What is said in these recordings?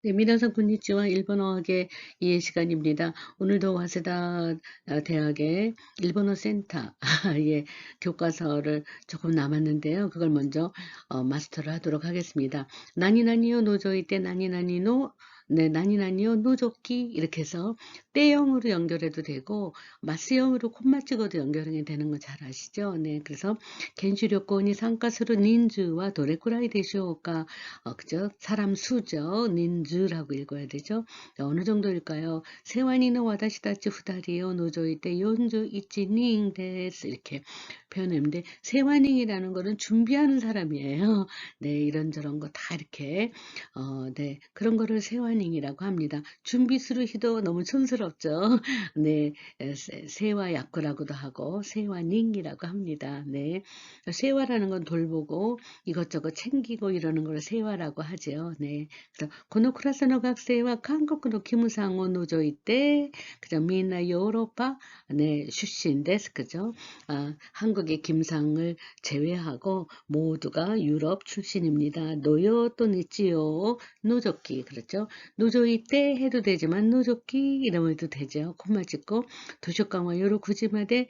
네, 미나상 곤니치와 일본어학의 이해 시간입니다. 오늘도 와세다 대학의 일본어 센터 예, 교과서를 조금 남았는데요. 그걸 먼저 마스터를 하도록 하겠습니다. 나니나니요 노조이 때 나니나니노 네, 나니나니요 노조끼 이렇게 해서 때형으로 연결해도 되고 마스형으로 콤마 찍어도 연결이 되는 거 잘 아시죠? 네, 그래서 겐슈료코니 상가스루 닌즈와 도레쿠라이 데시오까 그죠? 사람 수죠. 닌즈라고 읽어야 되죠. 어느 정도일까요? 세완이는 와다시다치 후다리요 노조이때 연주 이치닝 데스 이렇게 표현했는데 세완잉이라는 거는 준비하는 사람이에요. 네, 이런저런 거 다 이렇게 네, 그런 거를 세완잉이라고 합니다. 준비스루 히도 너무 촌스럽죠. 네, 세와 야쿠라고도 하고 세완잉이라고 합니다. 네, 세와라는 건 돌보고 이것저것 챙기고 이러는 걸 세와라고 하죠. 네. 그래서 고노 쿠라사노 학생과 한국의 기무상호 노조이때 그죠? 미나 요로파 네, 출신 데스 그죠? 한국의 김상을 제외하고 모두가 유럽 출신입니다. 노요 또 니치요 노조끼 그렇죠? 노조이때 해도 되지만 노조끼 이러면 해도 되죠. 콤마 찍고 도쇼강화 요로 구지마데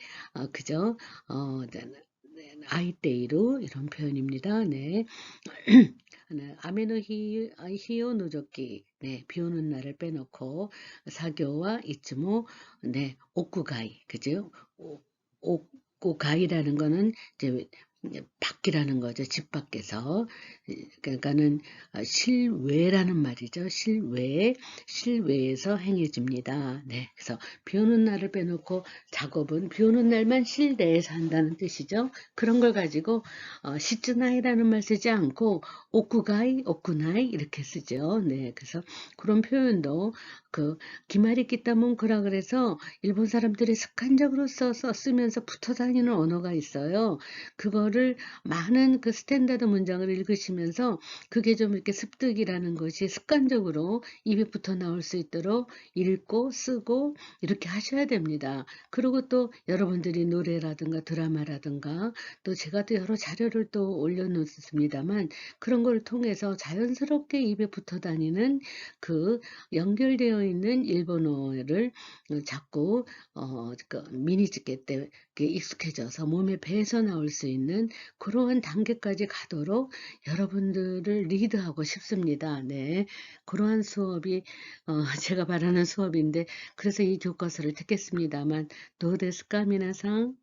그죠? 네, 아이테이루 이런 표현입니다. 네. 네, 아메노 히요 노조끼 네, 비 오는 날을 빼놓고 사교와 이츠모 네, 옥구가이 그죠? 옥구가이라는 거는 이제 밖이라는 거죠. 집 밖에서. 그러니까는 실외라는 말이죠. 실외에서 행해집니다. 네. 그래서 비 오는 날을 빼놓고 작업은 비 오는 날만 실내에서 한다는 뜻이죠. 그런 걸 가지고 시츠나이라는 말 쓰지 않고 오쿠가이, 오쿠나이 이렇게 쓰죠. 네. 그래서 그런 표현도 그 기마리 기타문크라 그래서 일본 사람들이 습관적으로 쓰면서 붙어 다니는 언어가 있어요. 그거를 많은 그 스탠다드 문장을 읽으시면서 그게 좀 이렇게 습득이라는 것이 습관적으로 입에 붙어 나올 수 있도록 읽고 쓰고 이렇게 하셔야 됩니다. 그리고 또 여러분들이 노래라든가 드라마라든가 또 제가 또 여러 자료를 또 올려놓습니다만 그런 걸 통해서 자연스럽게 입에 붙어 다니는 그 연결되어 있는 일본어를 자꾸 그 미니즈케 때 익숙해져서 몸에 배서 나올 수 있는 그러한 단계까지 가도록 여러분들을 리드하고 싶습니다. 네, 그러한 수업이 제가 바라는 수업인데 그래서 이 교과서를 듣겠습니다만 도데스까 미나상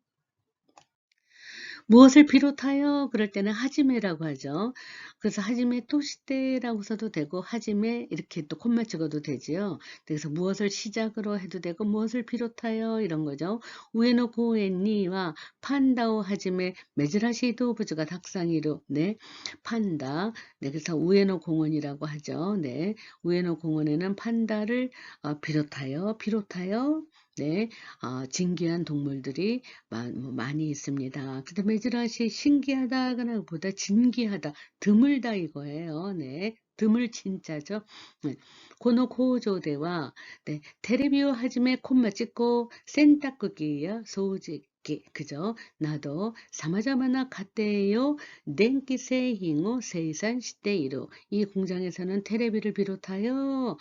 무엇을 비롯하여 그럴 때는 하지메라고 하죠. 그래서 하지메 토시테라고 써도 되고 하지메 이렇게 또 콤마 찍어도 되지요. 그래서 무엇을 시작으로 해도 되고 무엇을 비롯하여 이런 거죠. 우에노 고엔니와 판다오 하지메 메즈라시 도부즈가 닥상이로 네 판다 네 그래서 우에노 공원이라고 하죠. 네 우에노 공원에는 판다를 비롯하여 네 진귀한 동물들이 많이 있습니다. 근데 메즈라시 신기하다가 보다 진기하다, 드물다 이거예요. 네. 드물 진짜죠. 네. 고노 고조대와 네. 테레비오 하지메 콤마 찍고 센타쿠기야 소지 그죠? 나도 사마자마나 가테요 덴키 세이hin을 세이산 시테이로 이 공장에서는 테레비를 비롯하여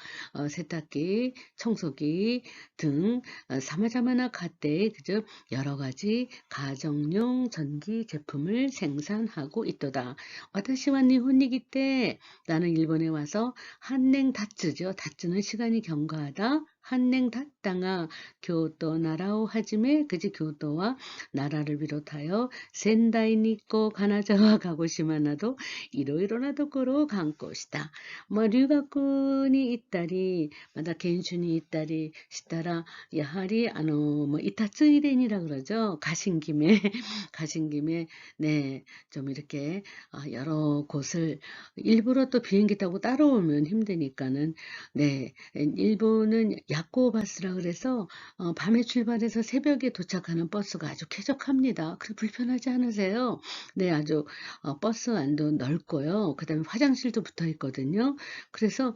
세탁기, 청소기 등 사마자마나 가테 그죠? 여러 가지 가정용 전기 제품을 생산하고 있도다. 와타시와 니혼이기 때 나는 일본에 와서 한냉 다츠죠. 다츠는 시간이 경과하다. 한냉 닷당아 교토 나라오 하지메 그지 교토와 나라를 비롯하여 센다이 니코 가나자와 가고시마나도 이로이로나 도코로 간 곳이다. 뭐留学に 있다리, 마다研修に 있다리, 시다라 야하리 뭐 이타츠이렌이라 그러죠. 가신 김에 가신 김에 네, 좀 이렇게 여러 곳을 일부러 또 비행기 타고 따라오면 힘드니까는 네, 일본은 야코바스라 그래서 밤에 출발해서 새벽에 도착하는 버스가 아주 쾌적합니다. 그래 불편하지 않으세요? 네, 아주 버스 안도 넓고요. 그다음에 화장실도 붙어 있거든요. 그래서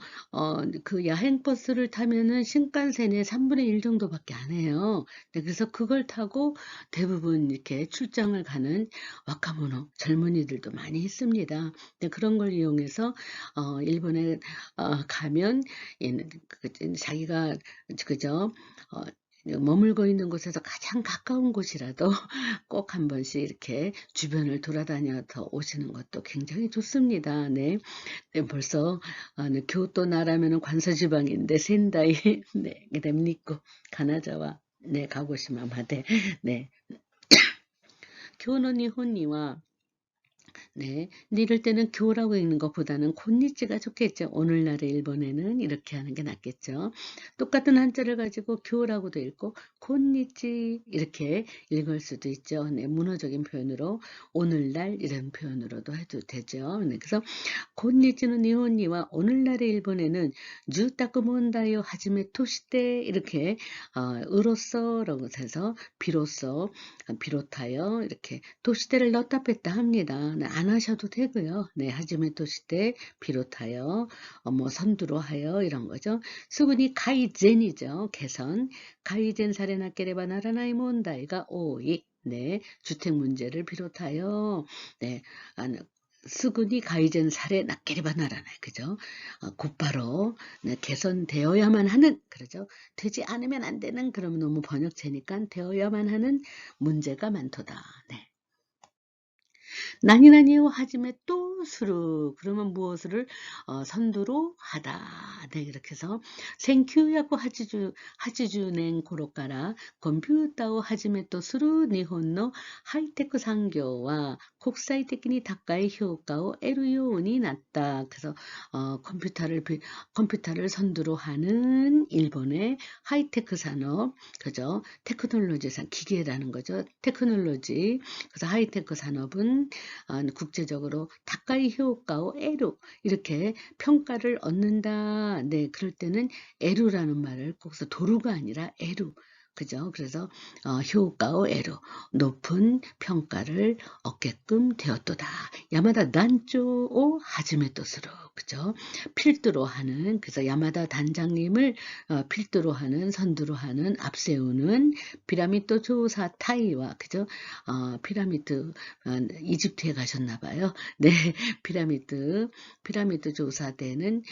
그 야행 버스를 타면은 신칸센의 3분의 1 정도밖에 안 해요. 네, 그래서 그걸 타고 대부분 이렇게 출장을 가는 와카모노 젊은이들도 많이 있습니다. 네, 그런 걸 이용해서 일본에 가면 자기가 그죠? 어 머물고 있는 곳에서 가장 가까운 곳이라도 꼭 한 번씩 이렇게 주변을 돌아다녀서 오시는 것도 굉장히 좋습니다. 네. 네, 벌써 네, 교토 나라면은 관서지방인데 센다이 네, 그다음에 니코, 가나자와 네, 가고시마 마데 네. 교노 니혼니와 네. 근데 이럴 때는 교라고 읽는 것보다는 곤니찌가 좋겠죠. 오늘날의 일본에는 이렇게 하는 게 낫겠죠. 똑같은 한자를 가지고 교라고도 읽고 곤니찌 이렇게 읽을 수도 있죠. 네. 문어적인 표현으로 오늘날 이런 표현으로도 해도 되죠. 네. 그래서 곤니찌는 니혼니와 오늘날의 일본에는 주타쿠 문다이오 하지메 토시테 이렇게 으로써라고 해서 비로소 비롯하여 이렇게 도시대를 넣었다 뺐다 합니다. 네, 안 하셔도 되고요. 네, 하지메 도시대 비롯하여 뭐 선두로 하여 이런 거죠. 수군이 가이젠이죠. 개선. 가이젠 사레나케레바 나라나이 몬다이가 오이. 네, 주택 문제를 비롯하여 네, 수군이 가이젠 사례 나케레바 나라나이 그죠? 곧바로 네, 개선되어야만 하는 그러죠. 되지 않으면 안 되는 그러면 너무 번역체니까 되어야만 하는 문제가 많도다. 네. 나니나니요 하지메 또 수루 그러면 무엇을 선두로 하다. 네, 이렇게 해서 생큐야고 하지주낸 고로까라 컴퓨터오 하지메 또 수루 니혼노 하이테크 상교와 국사이테키니 다카의 효과を 得るようになった. 그래서 컴퓨터를 선두로 하는 일본의 하이테크 산업, 그죠? 테크놀로지산 기계라는 거죠. 테크놀로지. 그래서 하이테크 산업은 국제적으로 다카이 효과오 에루 이렇게 평가를 얻는다. 네, 그럴 때는 에루라는 말을 꼭 써 도루가 아니라 에루. 그죠? 그래서 효과오 에루 높은 평가를 얻게끔 되었도다. 야마다 난조오 하즈메 또스로 그죠? 필두로 하는 그래서 야마다 단장님을 필두로 하는 선두로 하는 앞세우는 피라미드 조사 타이와 그죠? 피라미드 이집트에 가셨나 봐요. 네, 피라미드 조사대는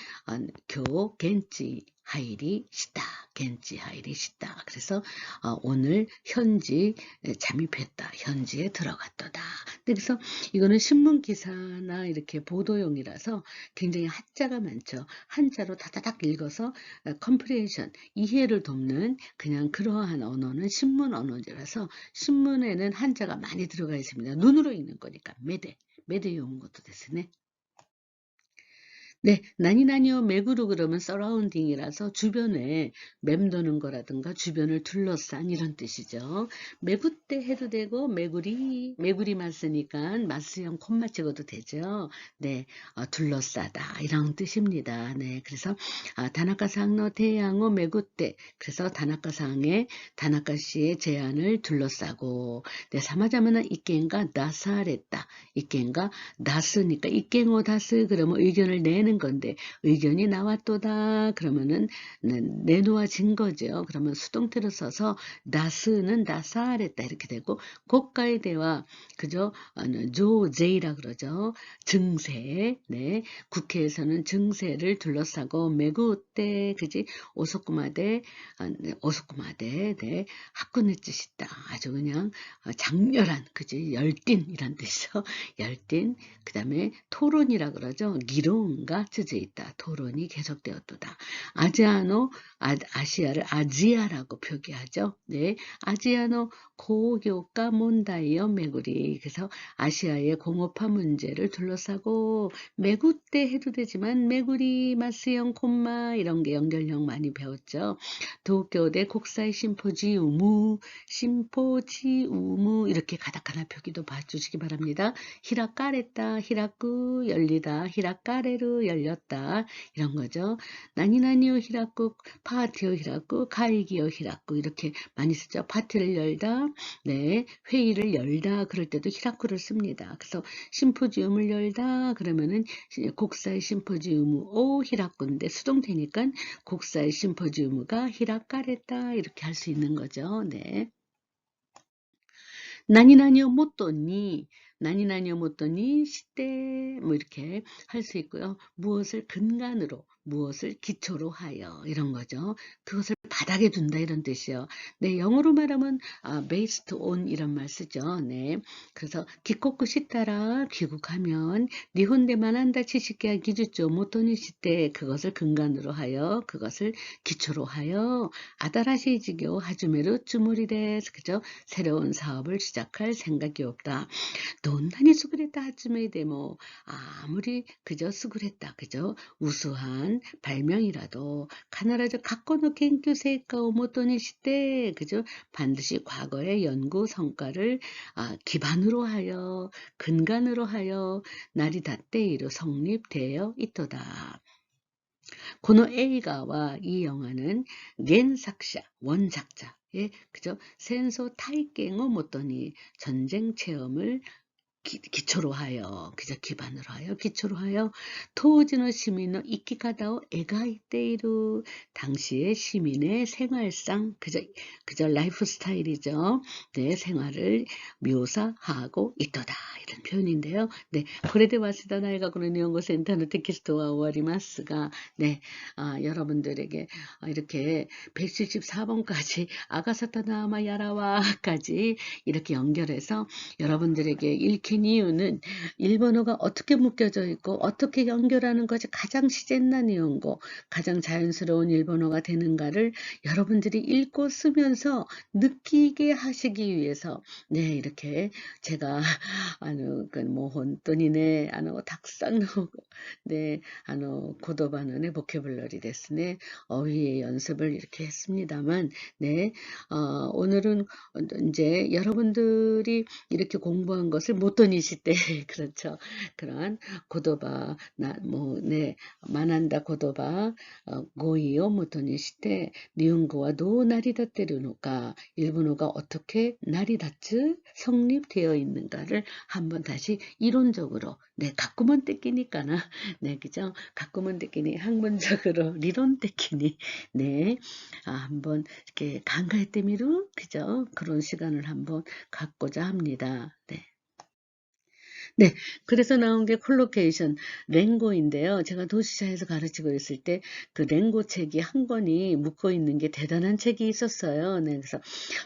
겐지 하이리 시다. 겐지 하이리 시다. 그래서 오늘 현지 잠입했다. 현지에 들어갔도다. 그래서 이거는 신문 기사나 이렇게 보도용이라서 굉장히 한자가 많죠. 한자로 다다닥 읽어서 컴프레hen션 이해를 돕는 그냥 그러한 언어는 신문 언어라서 신문에는 한자가 많이 들어가 있습니다. 눈으로 읽는 거니까 메데용 것도 됐으네. 네, 나니나니오 맥으로 그러면 서라운딩이라서 주변에 맴도는 거라든가 주변을 둘러싼 이런 뜻이죠. 매굿대 해도 되고 매구리만 쓰니까 마스형 콤마 찍어도 되죠. 네, 둘러싸다 이런 뜻입니다. 네, 그래서 다나카상의 대양호 매굿대 그래서 다나카 씨의 제안을 둘러싸고 네, 사마자마나 이켄가 나사랬다. 이켄가 나스니까 이켄오 다스 그러면 의견을 내는 건데 의견이 나왔도다 그러면은 내놓아진 거죠. 그러면 수동태로 써서 나스는 나사랬다 이렇게 되고 고가의 대화 그죠? 조제이라 그러죠. 증세 네 국회에서는 증세를 둘러싸고 매구때 그지 오소쿠마데 네 학군의 뜻이다. 아주 그냥 장렬한 그지 열띤이란 뜻이죠. 열띤 그 다음에 토론이라 그러죠. 기론과 쯔즈 있다. 토론이 계속되었도다. 아시아를 아지아라고 표기하죠. 네, 아지아노 고교과 몬다이어 메구리 그래서 아시아의 공업화 문제를 둘러싸고 메구떼 해도 되지만 메구리 마스형 콤마 이런 게 연결형 많이 배웠죠. 도쿄대 국사의 심포지우무 이렇게 가다카나 표기도 봐주시기 바랍니다. 히라까레다 히라쿠 열리다 히라까레르 열렸다. 이런 거죠. 나니나니오 히라쿠, 파티오 히라쿠, 가이기오 히라쿠 이렇게 많이 쓰죠. 파티를 열다, 네, 회의를 열다 그럴 때도 히라쿠를 씁니다. 그래서 심포지움을 열다 그러면은 국사의 심포지움 오 히라쿠인데 수동태니까 국사의 심포지움가 히라카레다 이렇게 할 수 있는 거죠. 네. 나니나니오 못도니 나니나니오 못도니 시대 뭐 이렇게 할 수 있고요. 무엇을 근간으로 무엇을 기초로 하여 이런 거죠. 그것을 바닥에 둔다 이런 뜻이요. 네, 영어로 말하면 based on 이런 말 쓰죠. 네, 그래서 기코쿠 시따라 귀국하면 니혼데만 한다 치시기야 기주죠 못도니 시대 그것을 근간으로 하여 그것을 기초로 하여 아다라시 지교 하주메르 쭈무리데스 그죠? 새로운 사업을 시작할 생각이 없다. 논단이 수그랬다 하쯤에 데모 아무리 그저 수그랬다 그죠 우수한 발명이라도 카나라저 갖고노 研究 成果をもとにして 그죠 반드시 과거의 연구 성과를 기반으로 하여 근간으로 하여 날이 닷때이로 성립되어 있도다. 고노 에이가와 이 영화는 겐삭샤 원작자의 그죠 센소 타이갱어 못더니 전쟁 체험을 기초로 하여 그저 기반으로 하여 기초로 하여 토지노 시민의 이키가다오 에가이테이루 당시의 시민의 생활상 그저 라이프 스타일이죠. 네, 생활을 묘사하고 있도다 이런 표현인데요. 네, 고레데 마시다 나이가 그런 연구 센터는 테키스트와 오와리마스가 네, 여러분들에게 이렇게 174번까지 아가사타나마 야라와까지 이렇게 연결해서 여러분들에게 읽힌 이유는 일본어가 어떻게 묶여져 있고 어떻게 연결하는 것이 가장 시젠난 이유고 가장 자연스러운 일본어가 되는가를 여러분들이 읽고 쓰면서 느끼게 하시기 위해서 네 이렇게 제가 본当にね たくさんの 네 言葉のね 보캐블러리 ですね 어휘의 연습을 이렇게 했습니다만 네 오늘은 이제 여러분들이 이렇게 공부한 것을 못도니 시대 그렇죠. 그러한 고도바 네 만한다 고도바 고이요 못도니 시대 니혼고와 도 나리다테르노가 일본어가 어떻게 나리다츠 성립되어 있는가를 한번 다시 이론적으로 네 가꾸먼 떼끼니까나 네 그죠 가꾸먼 떼끼니 학문적으로 리론 떼끼니 네 한번 이렇게 간가했대 미루 그죠 그런 시간을 한번 갖고자 합니다. 네. 네, 그래서 나온 게 콜로케이션 랭고인데요. 제가 도시사에서 가르치고 있을 때 그 랭고 책이 한 권이 묶어 있는 게 대단한 책이 있었어요. 네, 그래서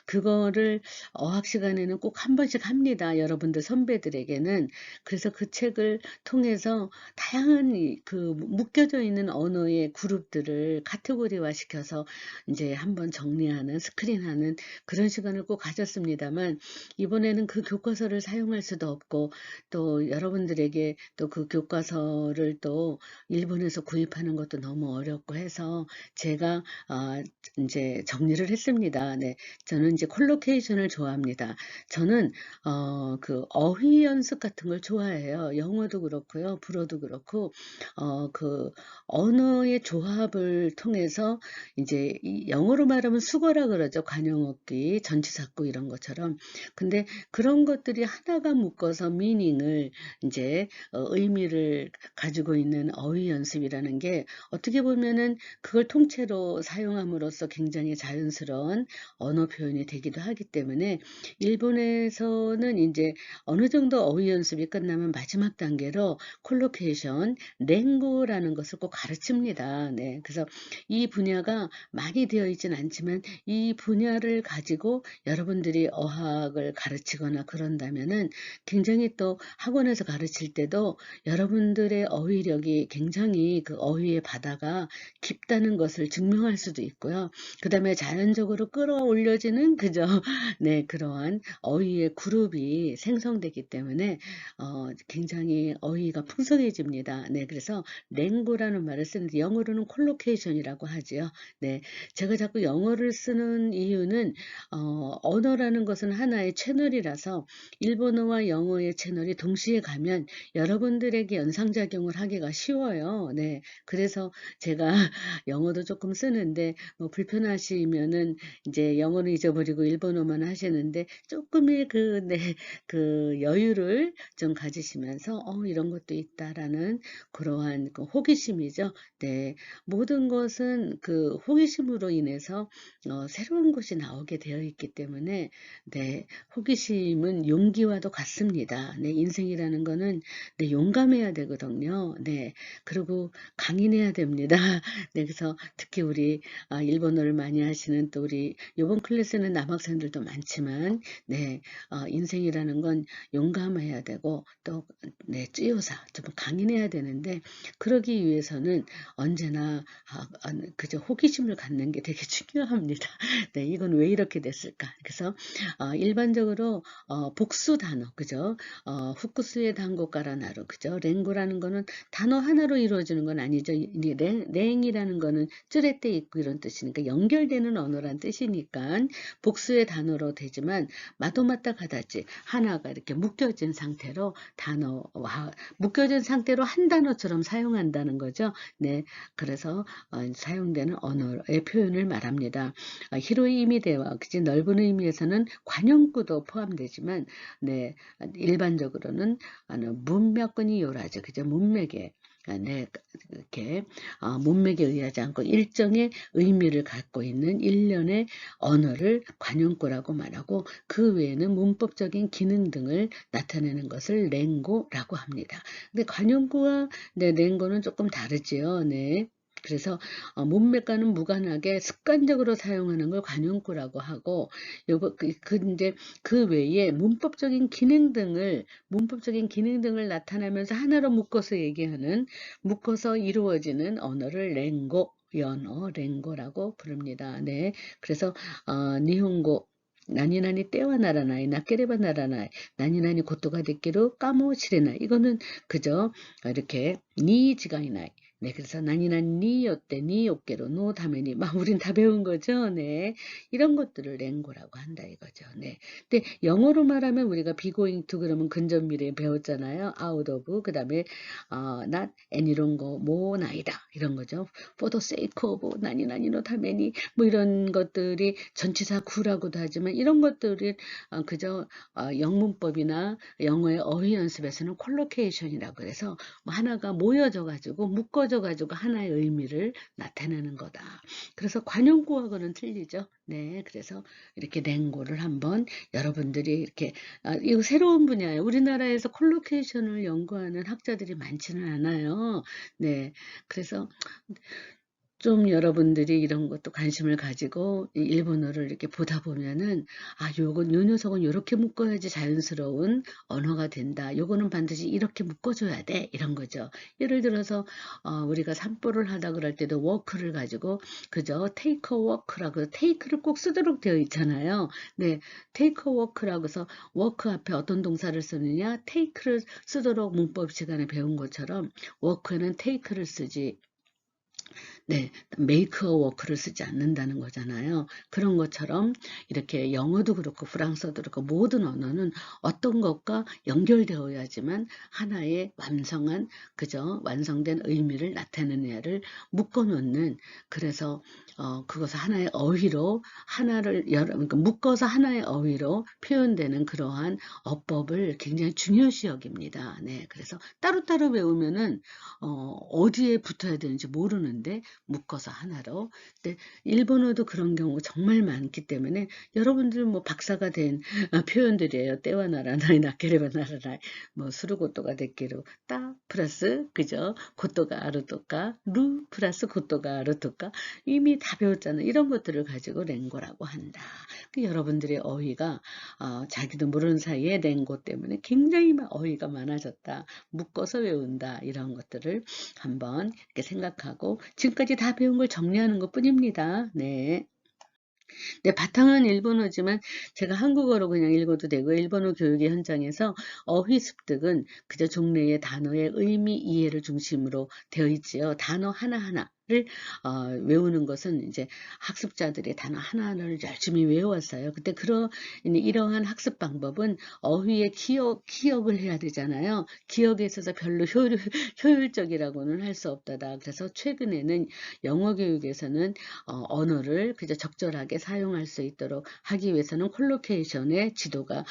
그거를 어학 시간에는 꼭 한 번씩 합니다. 여러분들 선배들에게는. 그래서 그 책을 통해서 다양한 그 묶여져 있는 언어의 그룹들을 카테고리화 시켜서 이제 한번 정리하는 스크린하는 그런 시간을 꼭 가졌습니다만 이번에는 그 교과서를 사용할 수도 없고 또 여러분들에게 또 그 교과서를 또 일본에서 구입하는 것도 너무 어렵고 해서 제가 이제 정리를 했습니다. 네, 저는 이제 콜로케이션을 좋아합니다. 저는 그 어휘 연습 같은 걸 좋아해요. 영어도 그렇고요, 불어도 그렇고 그 언어의 조합을 통해서 이제 영어로 말하면 수거라 그러죠. 관용어귀, 전치사구 이런 것처럼. 근데 그런 것들이 하나가 묶어서 미닝을 이제 의미를 가지고 있는 어휘 연습이라는 게 어떻게 보면은 그걸 통째로 사용함으로써 굉장히 자연스러운 언어 표현이 되기도 하기 때문에 일본에서는 이제 어느 정도 어휘 연습이 끝나면 마지막 단계로 콜로케이션, 랭고라는 것을 꼭 가르칩니다. 네, 그래서 이 분야가 많이 되어 있진 않지만 이 분야를 가지고 여러분들이 어학을 가르치거나 그런다면은 굉장히 또 학원에서 가르칠 때도 여러분들의 어휘력이 굉장히 그 어휘의 바다가 깊다는 것을 증명할 수도 있고요. 그 다음에 자연적으로 끌어올려지는 그저 네 그러한 어휘의 그룹이 생성되기 때문에 굉장히 어휘가 풍성해집니다. 네 그래서 랭고라는 말을 쓰는데 영어로는 콜로케이션이라고 하지요. 네 제가 자꾸 영어를 쓰는 이유는 언어라는 것은 하나의 채널이라서 일본어와 영어의 채널이 동시에 가면 여러분들에게 연상작용을 하기가 쉬워요. 네. 그래서 제가 영어도 조금 쓰는데 뭐 불편하시면은 이제 영어는 잊어버리고 일본어만 하시는데 쪼끔의 네 그 여유를 좀 가지시면서 '이런 것도 있다.'라는 그러한 그 호기심이죠. 네. 모든 것은 그 호기심으로 인해서 새로운 것이 나오게 되어 있기 때문에 네 호기심은 용기와도 같습니다. 네 인생이라는 거는 네 용감해야 되거든요. 네. 그리고 강인해야 됩니다. 네 그래서 특히 우리 일본어를 많이 하시는 또 우리 요번 클래스는 남학생들도 많지만 네 인생이라는 건 용감해야 되고 또 네 찌요사 좀 강인해야 되는데 그러기 위해서는 언제나 그저 호기심을 갖는 게 되게 중요합니다. 네 이건 왜 이렇게 됐을까? 그래서 일반적으로 복수 단어 그죠? 후쿠스의 단고가라 나루 그죠? 랭고라는 거는 단어 하나로 이루어지는 건 아니죠. 이 랭이라는 거는 뚜레때 있고 이런 뜻이니까 연결되는 언어란 뜻이니까 복수의 단어로 되지만 마도마타 가다지 하나가 이렇게 묶여진 상태로 단어와 묶여진 상태로 한 단어처럼 사용한다는 거죠. 네, 그래서 사용되는 언어의 표현을 말합니다. 히로이 이미대와 그치 넓은 의미에서는 관용구도 포함되지만 네, 일반적으로는 문맥권이 요라죠. 그죠? 문맥에 네, 이렇게 문맥에 의하지 않고 일정의 의미를 갖고 있는 일련의 언어를 관용구라고 말하고 그 외에는 문법적인 기능 등을 나타내는 것을 랭고라고 합니다. 근데 관용구와 네, 랭고는 조금 다르지요. 네. 그래서 문맥과는 무관하게 습관적으로 사용하는 걸 관용구라고 하고 요거 이제 그 외에 문법적인 기능 등을 나타내면서 하나로 묶어서 얘기하는 묶어서 이루어지는 언어를 랭고 연어 랭고라고 부릅니다. 네. 그래서 니혼고 나니나니 때와 나라나이 나케레바 나라나이 나니나니 고토가 됐기로 까모시레나이 이거는 그저 이렇게 니지가이나이 네, 그래서 나니나니 니요때 니요께로 노 다메니 막 우린 다 배운 거죠. 네, 이런 것들을 랭고라고 한다 이거죠. 네, 근데 영어로 말하면 우리가 be going to 그러면 근접 미래 배웠잖아요. out of 그다음에 not 이런 거 뭐 나이다 이런 거죠. for the sake of 나니나니 노 다메니 뭐 이런 것들이 전치사 구라고도 하지만 이런 것들이 그저 영문법이나 영어의 어휘 연습에서는 콜로케이션이라고 해서 뭐 하나가 모여져 가지고 묶어져 가지고 하나의 의미를 나타내는 거다. 그래서 관용구하고는 틀리죠. 네, 그래서 이렇게 랭고를 한번 여러분들이 이렇게 이거 새로운 분야예요. 우리나라에서 콜로케이션을 연구하는 학자들이 많지는 않아요. 네, 그래서 좀 여러분들이 이런 것도 관심을 가지고 이 일본어를 이렇게 보다 보면은 요 녀석은 요렇게 묶어야지 자연스러운 언어가 된다. 요거는 반드시 이렇게 묶어줘야 돼. 이런 거죠. 예를 들어서 우리가 산보를 하다 그럴 때도 워크를 가지고 그죠? 테이크 워크라고 테이크를 꼭 쓰도록 되어 있잖아요. 네, 테이크 워크라고 해서 워크 앞에 어떤 동사를 쓰느냐 테이크를 쓰도록 문법 시간에 배운 것처럼 워크는 테이크를 쓰지 네, make a work를 쓰지 않는다는 거잖아요. 그런 것처럼 이렇게 영어도 그렇고 프랑스어도 그렇고 모든 언어는 어떤 것과 연결되어야지만 하나의 완성한 그저 완성된 의미를 나타내느냐를 묶어놓는 그래서 그것을 하나의 어휘로 그러니까 묶어서 하나의 어휘로 표현되는 그러한 어법을 굉장히 중요시 여깁니다. 네, 그래서 따로따로 배우면은 어디에 붙어야 되는지 모르는데 묶어서 하나로. 근데 일본어도 그런 경우 정말 많기 때문에 여러분들 뭐 박사가 된 표현들이에요. 때와 나라나이 나케레바 나라나이 뭐 수루고토가 됐기로 따 플러스 그죠? 고토가 아르토까 루 플러스 고토가 아르토까 이미 다 배웠잖아요. 이런 것들을 가지고 랭고라고 한다. 그 여러분들의 어휘가 자기도 모르는 사이에 랭고 때문에 굉장히 어휘가 많아졌다. 묶어서 외운다. 이런 것들을 한번 이렇게 생각하고 지금까지 다 배운 걸 정리하는 것 뿐입니다. 네. 네, 바탕은 일본어지만 제가 한국어로 그냥 읽어도 되고 일본어 교육의 현장에서 어휘 습득은 그저 종래의 단어의 의미 이해를 중심으로 되어 있지요. 단어 하나하나를 외우는 것은 이제 학습자들이 단어 하나하나를 열심히 외워왔어요. 근데 이러한 학습 방법은 어휘의 기억을 해야 되잖아요. 기억에 있어서 별로 효율적이라고는 할 수 없다다. 그래서 최근에는 영어 교육에서는 언어를 그저 적절하게 사용할 수 있도록 하기 위해서는 콜로케이션의 지도가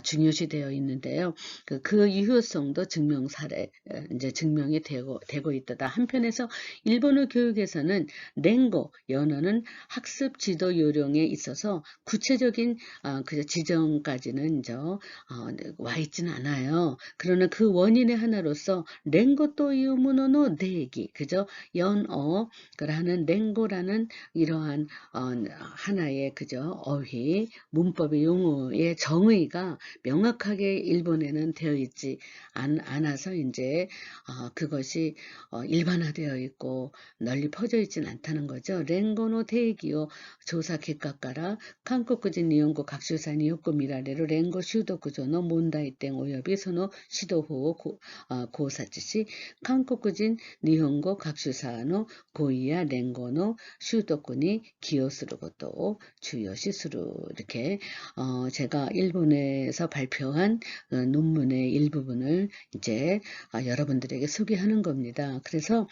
중요시되어 있는데요. 그 유효성도 증명 사례 이제 증명이 되고 있다. 한편에서 일본어 교육에서는 랭고 연어는 학습 지도 요령에 있어서 구체적인 그 지정까지는 와 있지는 않아요. 그러나 그 원인의 하나로서 랭고 또 유무노노 대기 그저 연어라는 랭고라는 이러한 하나의 그저 어휘 문법의 용어의 정의가 명확하게 일본에는 되어 있지 않아서 이제 그것이 일반화되어 있고 널리 퍼져 있지는 않다는 거죠. 랭고노 대기요 조사結果から 韓国人日本語学習者によく見られる連語習得上の問題点及びその指導法を考察し、韓国人日本語学習者の語彙や連語の習得に寄与することを중요시する. 이렇게 제가 일본에서 발표한 논문의 일부분을 이제 여러분들에게 소개하는 겁니다. 그래서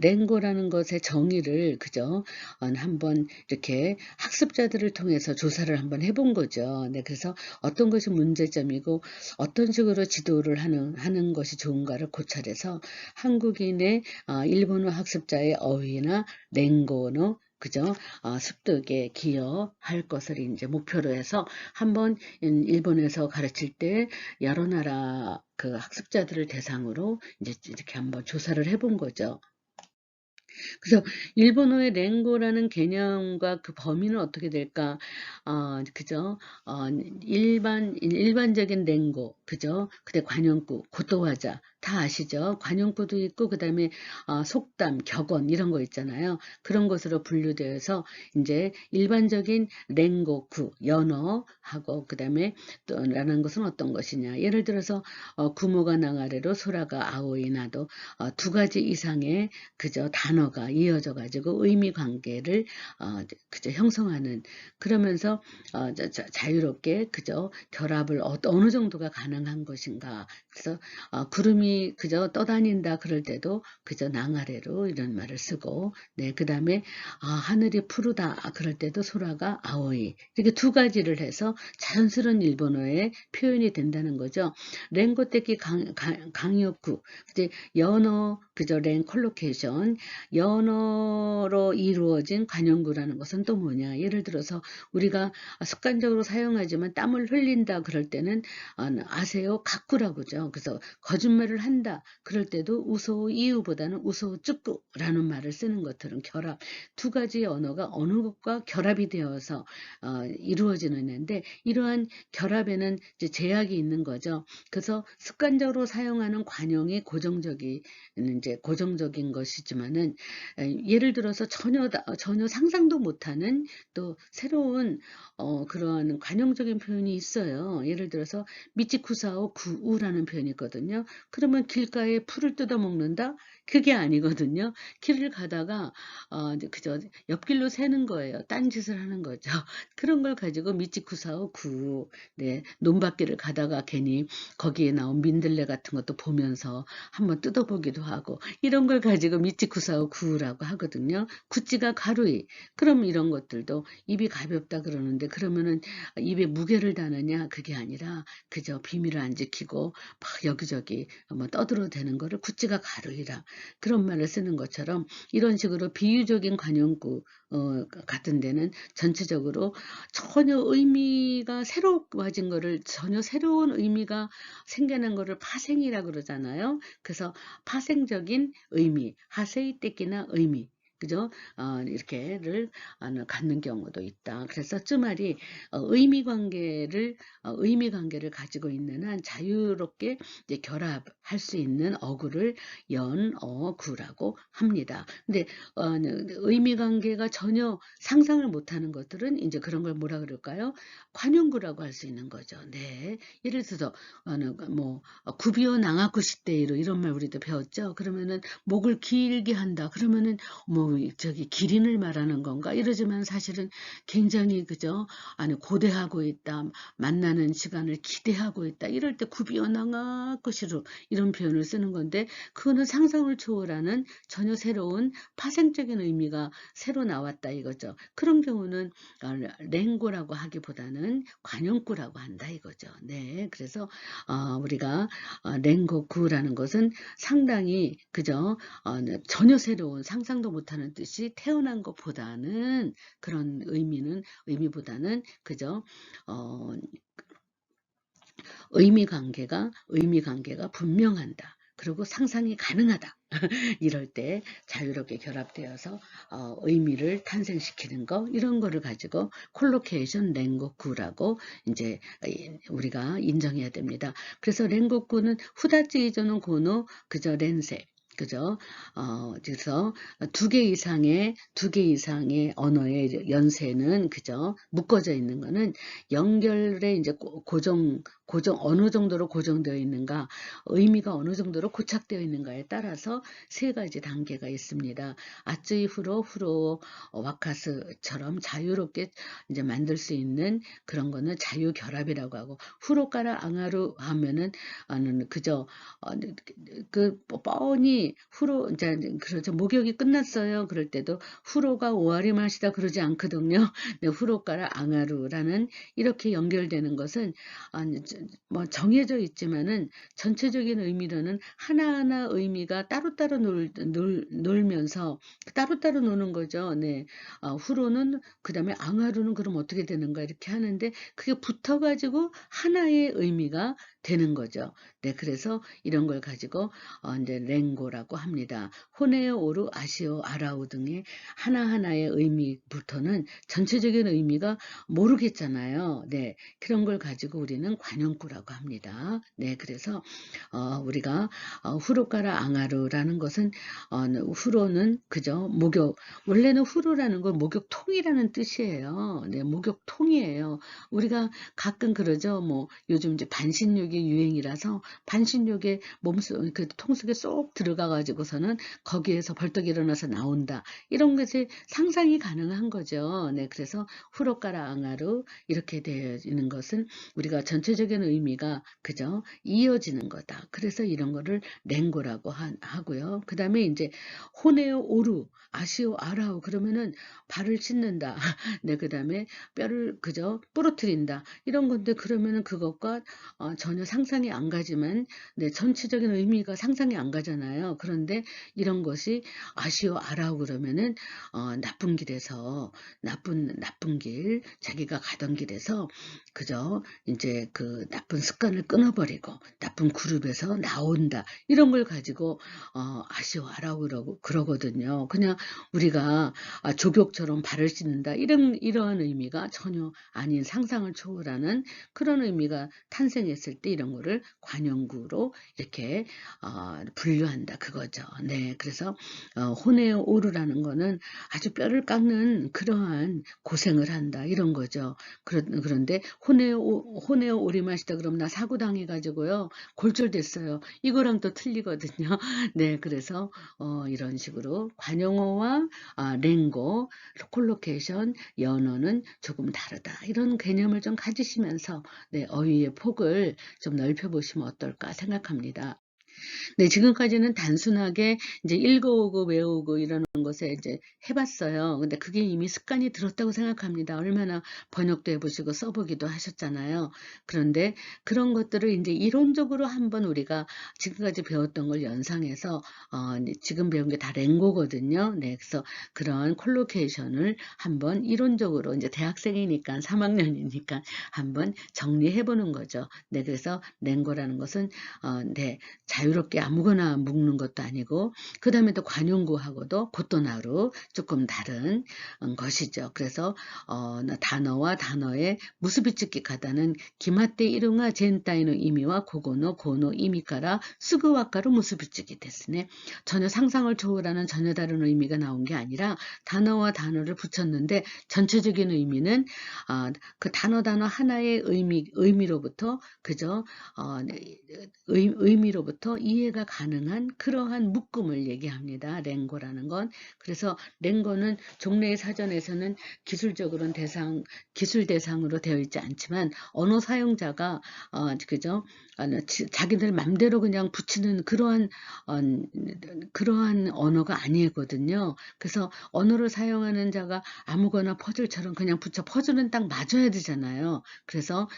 랭고라는 것의 정의를 그저 한번 이렇게 학습자들을 통해서 조사를 한번 해본 거죠. 네, 그래서 어떤 것이 문제점이고 어떤 식으로 지도를 하는 것이 좋은가를 고찰해서 한국인의 일본어 학습자의 어휘나 랭고너 그죠? 습득에 기여할 것을 이제 목표로 해서 한번 일본에서 가르칠 때 여러 나라 그 학습자들을 대상으로 이제 이렇게 한번 조사를 해본 거죠. 그래서 일본어의 랭고라는 개념과 그 범위는 어떻게 될까? 그죠? 일반적인 랭고, 그죠? 근데 관용구, 고토화자 다 아시죠? 관용구도 있고 그다음에 속담, 격언 이런 거 있잖아요. 그런 것으로 분류되어서 이제 일반적인 랭고구, 연어하고 그다음에 또 라는 것은 어떤 것이냐? 예를 들어서 구모가 낭아래로 소라가 아오이나도 두 가지 이상의 그저 단어가 이어져 가지고 의미 관계를 그저 형성하는 그러면서 자유롭게 그저 결합을 어느 정도가 가능한 것인가. 그래서 구름이 그저 떠다닌다 그럴 때도 그저 낭아래로 이런 말을 쓰고 네 그다음에 하늘이 푸르다 그럴 때도 소라가 아오이 이렇게 두 가지를 해서 자연스러운 일본어의 표현이 된다는 거죠. 랭고떼기 강요구 이제 연어 그저 콜로케이션 연어로 이루어진 관용구라는 것은 또 뭐냐 예를 들어서 우리가 습관적으로 사용하지만 땀을 흘린다 그럴 때는 아세요 가꾸라고죠. 그래서 거짓말을 한다 그럴 때도 우소 이유보다는 우소 쭈꾸라는 말을 쓰는 것들은 결합 두 가지 언어가 어느 것과 결합이 되어서 이루어지는 건데 이러한 결합에는 이제 제약이 있는 거죠. 그래서 습관적으로 사용하는 관용이 고정적인 것이지만은 예를 들어서 전혀 상상도 못하는 또 새로운 그러한 관용적인 표현이 있어요. 예를 들어서 미치쿠사오 구우라는 표현이 있거든요. 그러면 길가에 풀을 뜯어 먹는다? 그게 아니거든요. 길을 가다가 그저 옆길로 새는 거예요. 딴짓을 하는 거죠. 그런 걸 가지고 미치쿠사오 구 네, 논밭길을 가다가 괜히 거기에 나온 민들레 같은 것도 보면서 한번 뜯어보기도 하고 이런 걸 가지고 미치쿠사오 구라고 하거든요. 구찌가 가루이. 그럼 이런 것들도 입이 가볍다 그러는데 그러면은 입에 무게를 다느냐 그게 아니라 그저 비밀을 안 지키고 막 여기저기 뭐 떠들어대는 거를 구찌가 가루이라 그런 말을 쓰는 것처럼 이런 식으로 비유적인 관용구 같은 데는 전체적으로 전혀 의미가 새로워진 거를 전혀 새로운 의미가 생겨난 거를 파생이라 그러잖아요. 그래서 파생적인 의미, 하세이떼끼나 의미 그죠? 이렇게를 갖는 경우도 있다. 그래서 쯔말이 의미 관계를 가지고 있는 한 자유롭게 이제 결합할 수 있는 어구를 연어구라고 합니다. 근데 의미 관계가 전혀 상상을 못하는 것들은 이제 그런 걸 뭐라 그럴까요? 관용구라고 할 수 있는 거죠. 네. 예를 들어서 뭐 구비어 낭하구시대이로 이런 말 우리도 배웠죠. 그러면은 목을 길게 한다. 그러면은 뭐 저기 기린을 말하는 건가? 이러지만 사실은 굉장히 그죠? 아니 고대하고 있다. 만나는 시간을 기대하고 있다. 이럴 때 구비어 낭하구시로 이런 표현을 쓰는 건데 그거는 상상을 초월하는 전혀 새로운 파생적인 의미가 새로 나왔다 이거죠. 그런 경우는 랭고라고 하기보다는 관용구라고 한다 이거죠. 네, 그래서 우리가 랭고구라는 것은 상당히 그저 전혀 새로운 상상도 못하는 뜻이 태어난 것보다는 그런 의미보다는 그저 의미 관계가 분명한다. 그리고 상상이 가능하다. 이럴 때 자유롭게 결합되어서 의미를 탄생시키는 거 이런 거를 가지고 콜로케이션 랭고쿠라고 이제 우리가 인정해야 됩니다. 그래서 랭고쿠는 후다찌 이전은 고노 그저 렌세 그죠? 그래서 두 개 이상의 언어의 연세는 그죠? 묶어져 있는 거는 연결에 이제 어느 정도로 고정되어 있는가, 의미가 어느 정도로 고착되어 있는가에 따라서 세 가지 단계가 있습니다. 아쯔이 후로 와카스처럼 자유롭게 이제 만들 수 있는 그런 거는 자유결합이라고 하고, 후로까라 앙하루 하면은 그저 그 뻔히 후로 이제 그렇죠. 목욕이 끝났어요. 그럴 때도 후로가 오아리 마시다 그러지 않거든요. 네, 후로까라 앙하루라는 이렇게 연결되는 것은 뭐 정해져 있지만은 전체적인 의미로는 하나하나 의미가 따로따로 놀면서 따로따로 노는 거죠. 네. 후로는 그다음에 앙하루는 그럼 어떻게 되는가 이렇게 하는데 그게 붙어가지고 하나의 의미가 되는 거죠. 네, 그래서 이런 걸 가지고 이제 랭고라고 합니다. 호네오, 오루, 아시오, 아라우 등의 하나하나의 의미부터는 전체적인 의미가 모르겠잖아요. 네, 그런 걸 가지고 우리는 관용구라고 합니다. 네, 그래서 우리가 후로까라 앙하루라는 것은 후로는 그저 목욕 원래는 후로라는 건 목욕통이라는 뜻이에요. 네, 목욕통이에요. 우리가 가끔 그러죠. 뭐 요즘 이제 반신욕이 유행이라서 반신욕에 그 통속에 쏙 들어가 가지고서는 거기에서 벌떡 일어나서 나온다. 이런 것이 상상이 가능한 거죠. 네, 그래서 후로까라 앙하루 이렇게 되어 있는 것은 우리가 전체적인 의미가 그저 이어지는 거다. 그래서 이런 거를 랭고라고 하고요. 그 다음에 이제 호네오 오루, 아시오 아라우 그러면은 발을 씻는다. 네, 그 다음에 뼈를 그저 부러뜨린다. 이런 건데 그러면은 그것과 전혀 상상이 안 가지만 네, 전체적인 의미가 상상이 안 가잖아요. 그런데 이런 것이 아시오 아라우 그러면은 나쁜 길에서 나쁜 길 자기가 가던 길에서 그저 이제 그 나쁜 습관을 끊어버리고 나쁜 그룹에서 나온다. 이런 걸 가지고 아시오 아라우 그러거든요. 그냥 우리가 조격처럼 발을 씻는다. 이러한 의미가 전혀 아닌 상상을 초월하는 그런 의미가 탄생했을 때 이런 거를 관용구로 이렇게 분류한다. 그거죠. 네, 그래서 호네오 오르라는 거는 아주 뼈를 깎는 그러한 고생을 한다. 이런 거죠. 그런데 호네오 오리마시다 그러면 나 사고 당해가지고요. 골절됐어요. 이거랑 또 틀리거든요. 네, 그래서 이런 식으로 관용어와 랭고, 콜로케이션, 연어는 조금 다르다. 이런 개념을 좀 가지시면서 네, 어휘의 폭을 좀 넓혀보시면 어떨까 생각합니다. 네, 지금까지는 단순하게 이제 읽어오고 외우고 이러는 것에 이제 해봤어요. 근데 그게 이미 습관이 들었다고 생각합니다. 얼마나 번역도 해보시고 써보기도 하셨잖아요. 그런데 그런 것들을 이제 이론적으로 한번 우리가 지금까지 배웠던 걸 연상해서 지금 배운 게 다 랭고거든요. 네, 그래서 그런 콜로케이션을 한번 이론적으로 이제 대학생이니까 3학년이니까 한번 정리해보는 거죠. 네, 그래서 랭고라는 것은 네, 자유롭게 아무거나 묶는 것도 아니고, 그 다음에 또 관용구하고도 고토나루 조금 다른 것이죠. 그래서 단어와 단어의 무스비츠키카다는 기마테 이루가 젠타이의 의미와 고고노 고노 이미카라 스그와카로 무스비츠키 됐으네. 전혀 상상을 초월하는 전혀 다른 의미가 나온 게 아니라 단어와 단어를 붙였는데 전체적인 의미는 그 단어 하나의 의미로부터 그저 의미로부터 이해가 가능한 그러한 묶음을 얘기합니다. 랭고라는 건. 그래서 랭고는 종래의 사전에서는 기술적으로는 기술 대상으로 되어 있지 않지만 언어 사용자가 그저 자기들 맘대로 그냥 붙이는 그러한 언어가 아니거든요. 그래서 언어를 사용하는 자가 아무거나 퍼즐처럼 그냥 붙여, 퍼즐은 딱 맞아야 되잖아요. 그래서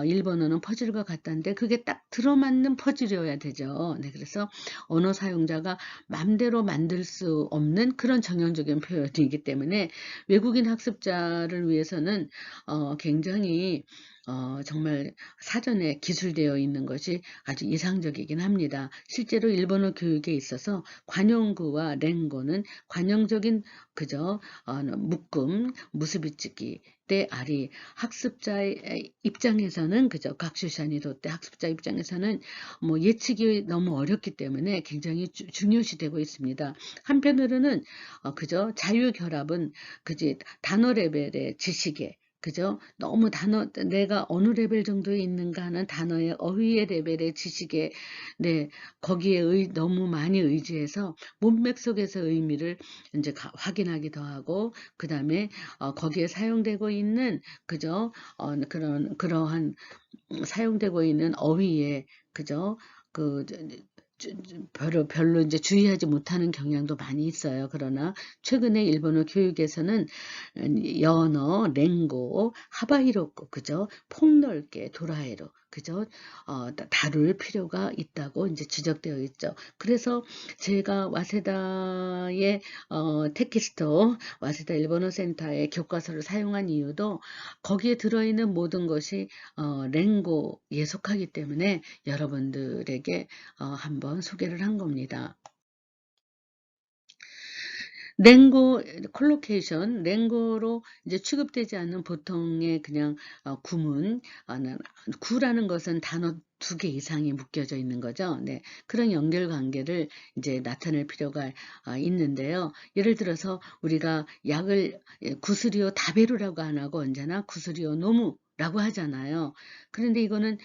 일본어는 퍼즐과 같다는데 그게 딱 들어맞는 퍼즐이어야 되죠. 네, 그래서 언어 사용자가 맘대로 만들 수 없는 그런 정형적인 표현이기 때문에 외국인 학습자를 위해서는 굉장히 정말 사전에 기술되어 있는 것이 아주 이상적이긴 합니다. 실제로 일본어 교육에 있어서 관용구와 랭고는 관용적인 그저 묶음, 무스비츠기 때 아리 학습자의 입장에서는 그저 각슈샤니 도때 학습자 입장에서는 뭐 예측이 너무 어렵기 때문에 굉장히 중요시되고 있습니다. 한편으로는 그저 자유결합은 그지 단어 레벨의 지식에 그죠? 너무 내가 어느 레벨 정도에 있는가 하는 단어의 어휘의 레벨의 지식에, 네, 거기에 너무 많이 의지해서 문맥 속에서 의미를 이제 확인하기도 하고, 그 다음에, 거기에 사용되고 있는, 그죠? 그러한, 사용되고 있는 어휘에, 그죠? 별로 이제 주의하지 못하는 경향도 많이 있어요. 그러나 최근에 일본어 교육에서는 연어, 랭고, 하바이로코, 그죠? 폭넓게 도라에로, 그죠? 다룰 필요가 있다고 이제 지적되어 있죠. 그래서 제가 와세다의 텍스토, 와세다 일본어 센터의 교과서를 사용한 이유도 거기에 들어있는 모든 것이 랭고에 속하기 때문에 여러분들에게 한번 소개를 한 겁니다. 랭고 콜로케이션, 랭고로 이제 취급되지 않는 보통의 그냥 구문, 구라는 것은 단어 2개 이상이 묶여져 있는 거죠. 네, 그런 연결 관계를 이제 나타낼 필요가 있는데요. 예를 들어서 우리가 약을 구스리오 다베루라고 안 하고 언제나 구스리오 노무 라고 하잖아요. 그런데 이거는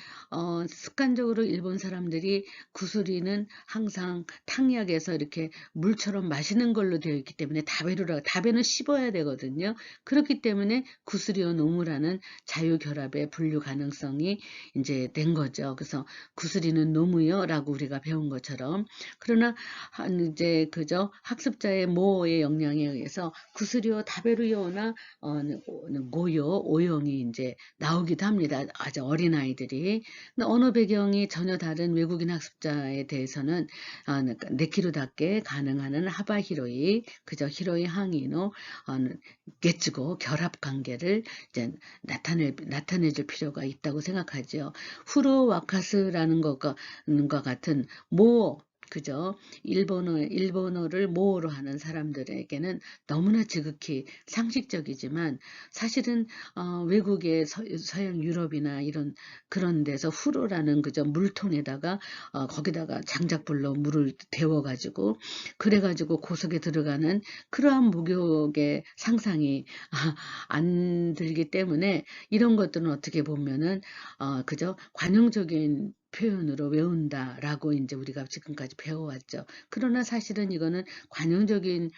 습관적으로 일본 사람들이 구스리는 항상 탕약에서 이렇게 물처럼 마시는 걸로 되어 있기 때문에 다베는 씹어야 되거든요. 그렇기 때문에 구스리오 노무라는 자유결합의 분류 가능성이 이제 된 거죠. 그래서 구스리는 노무요라고 우리가 배운 것처럼. 그러나 이제 그저 학습자의 모의 역량에 의해서 구스리오 다베루요나 고요, 오용이 이제 나오기도 합니다. 아주 어린 아이들이. 언어 배경이 전혀 다른 외국인 학습자에 대해서는 네키로답게 가능한 하바 히로이, 그저 히로이 항이노 게츠고 결합 관계를 이제 나타내줄 필요가 있다고 생각하죠. 후로 와카스라는 것과 같은 그저 일본어를 모어로 하는 사람들에게는 너무나 지극히 상식적이지만 사실은 외국의 서양 유럽이나 그런 데서 후로라는 그저 물통에다가 거기다가 장작불로 물을 데워가지고 그래가지고 고속에 들어가는 그러한 목욕의 상상이 안 들기 때문에 이런 것들은 어떻게 보면은 그저 관용적인 표현으로 외운다라고 이제 우리가 지금까지 배워왔죠. 그러나 사실은 이거는 관용적인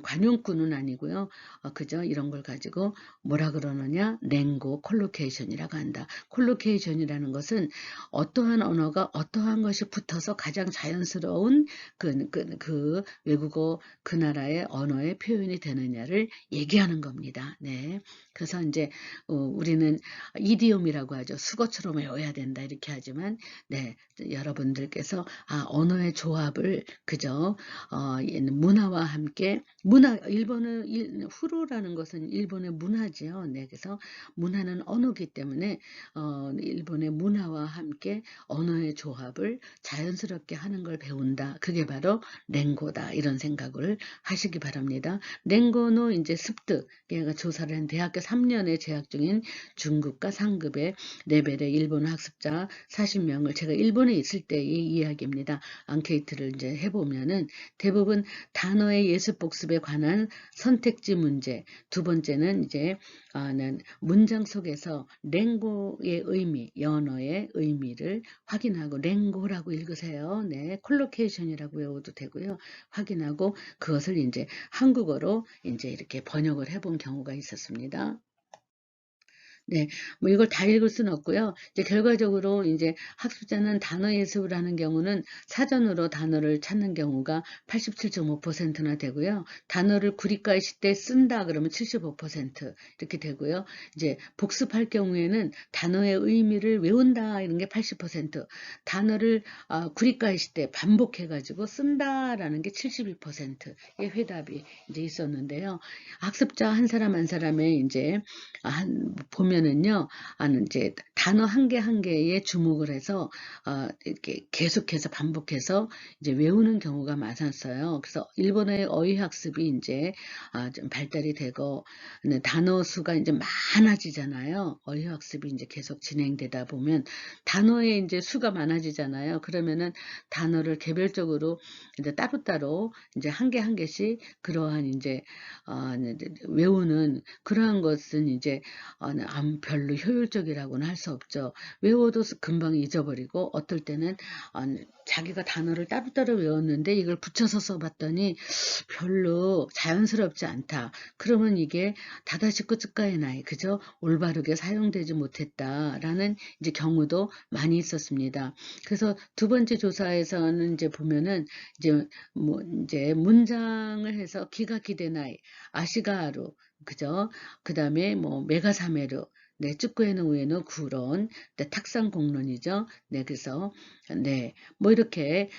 관용구는 아니고요. 그저 이런 걸 가지고 뭐라 그러느냐? 랭고 콜로케이션이라고 한다. 콜로케이션이라는 것은 어떠한 언어가 어떠한 것이 붙어서 가장 자연스러운 그 외국어 그 나라의 언어의 표현이 되느냐를 얘기하는 겁니다. 네. 그래서 이제 우리는 이디옴이라고 하죠. 수거처럼 외워야 된다 이렇게 하지만 네, 여러분들께서 언어의 조합을 그저 문화와 함께 후루라는 것은 일본의 문화지요. 네, 그래서 문화는 언어기 때문에 일본의 문화와 함께 언어의 조합을 자연스럽게 하는 걸 배운다. 그게 바로 랭고다. 이런 생각을 하시기 바랍니다. 랭고노 이제 습득, 얘가 조사를 한 대학교 3년에 재학 중인 중급과 상급의 레벨의 일본 학습자 40명을 제가 일본에 있을 때의 이야기입니다. 앙케이트를 이제 해보면은 대부분 단어의 예습 복습에 관한 선택지 문제, 두 번째는 이제 문장 속에서 랭고의 의미, 연어의 의미를 확인하고 랭고라고 읽으세요. 네, 콜로케이션이라고 외워도 되고요. 확인하고 그것을 이제 한국어로 이제 이렇게 번역을 해본 경우가 있었습니다. 네, 뭐 이걸 다 읽을 수는 없고요. 이제 결과적으로 이제 학습자는 단어 예습을 하는 경우는 사전으로 단어를 찾는 경우가 87.5%나 되고요. 단어를 구리가이시 때 쓴다 그러면 75% 이렇게 되고요. 이제 복습할 경우에는 단어의 의미를 외운다 이런 게 80%, 단어를 구리가이시 때 반복해가지고 쓴다라는 게 72%의 회답이 이제 있었는데요. 학습자 한 사람 한 사람의 이제 보면은요, 이제 단어 한 개 한 개에 주목을 해서 이렇게 계속해서 반복해서 이제 외우는 경우가 많았어요. 그래서 일본의 어휘 학습이 이제 좀 발달이 되고 단어 수가 이제 많아지잖아요. 어휘 학습이 이제 계속 진행되다 보면 단어의 이제 수가 많아지잖아요. 그러면은 단어를 개별적으로 이제 따로따로 이제 한 개 한 개씩 그러한 이제 외우는 그러한 것은 이제 별로 효율적이라고는 할 수 없죠. 외워도 금방 잊어버리고 어떨 때는 자기가 단어를 따로따로 외웠는데 이걸 붙여서 써봤더니 별로 자연스럽지 않다. 그러면 이게 다다시코 츠카의 나이, 그죠? 올바르게 사용되지 못했다라는 이제 경우도 많이 있었습니다. 그래서 두 번째 조사에서는 이제 보면은 이제 문장을 해서 기가 기대 나이, 아시가하루, 그죠? 그 다음에 메가사메르, 네, 쭈꾸에는 우에는 구론, 네, 탁상 공론이죠. 네, 그래서, 네, 이렇게,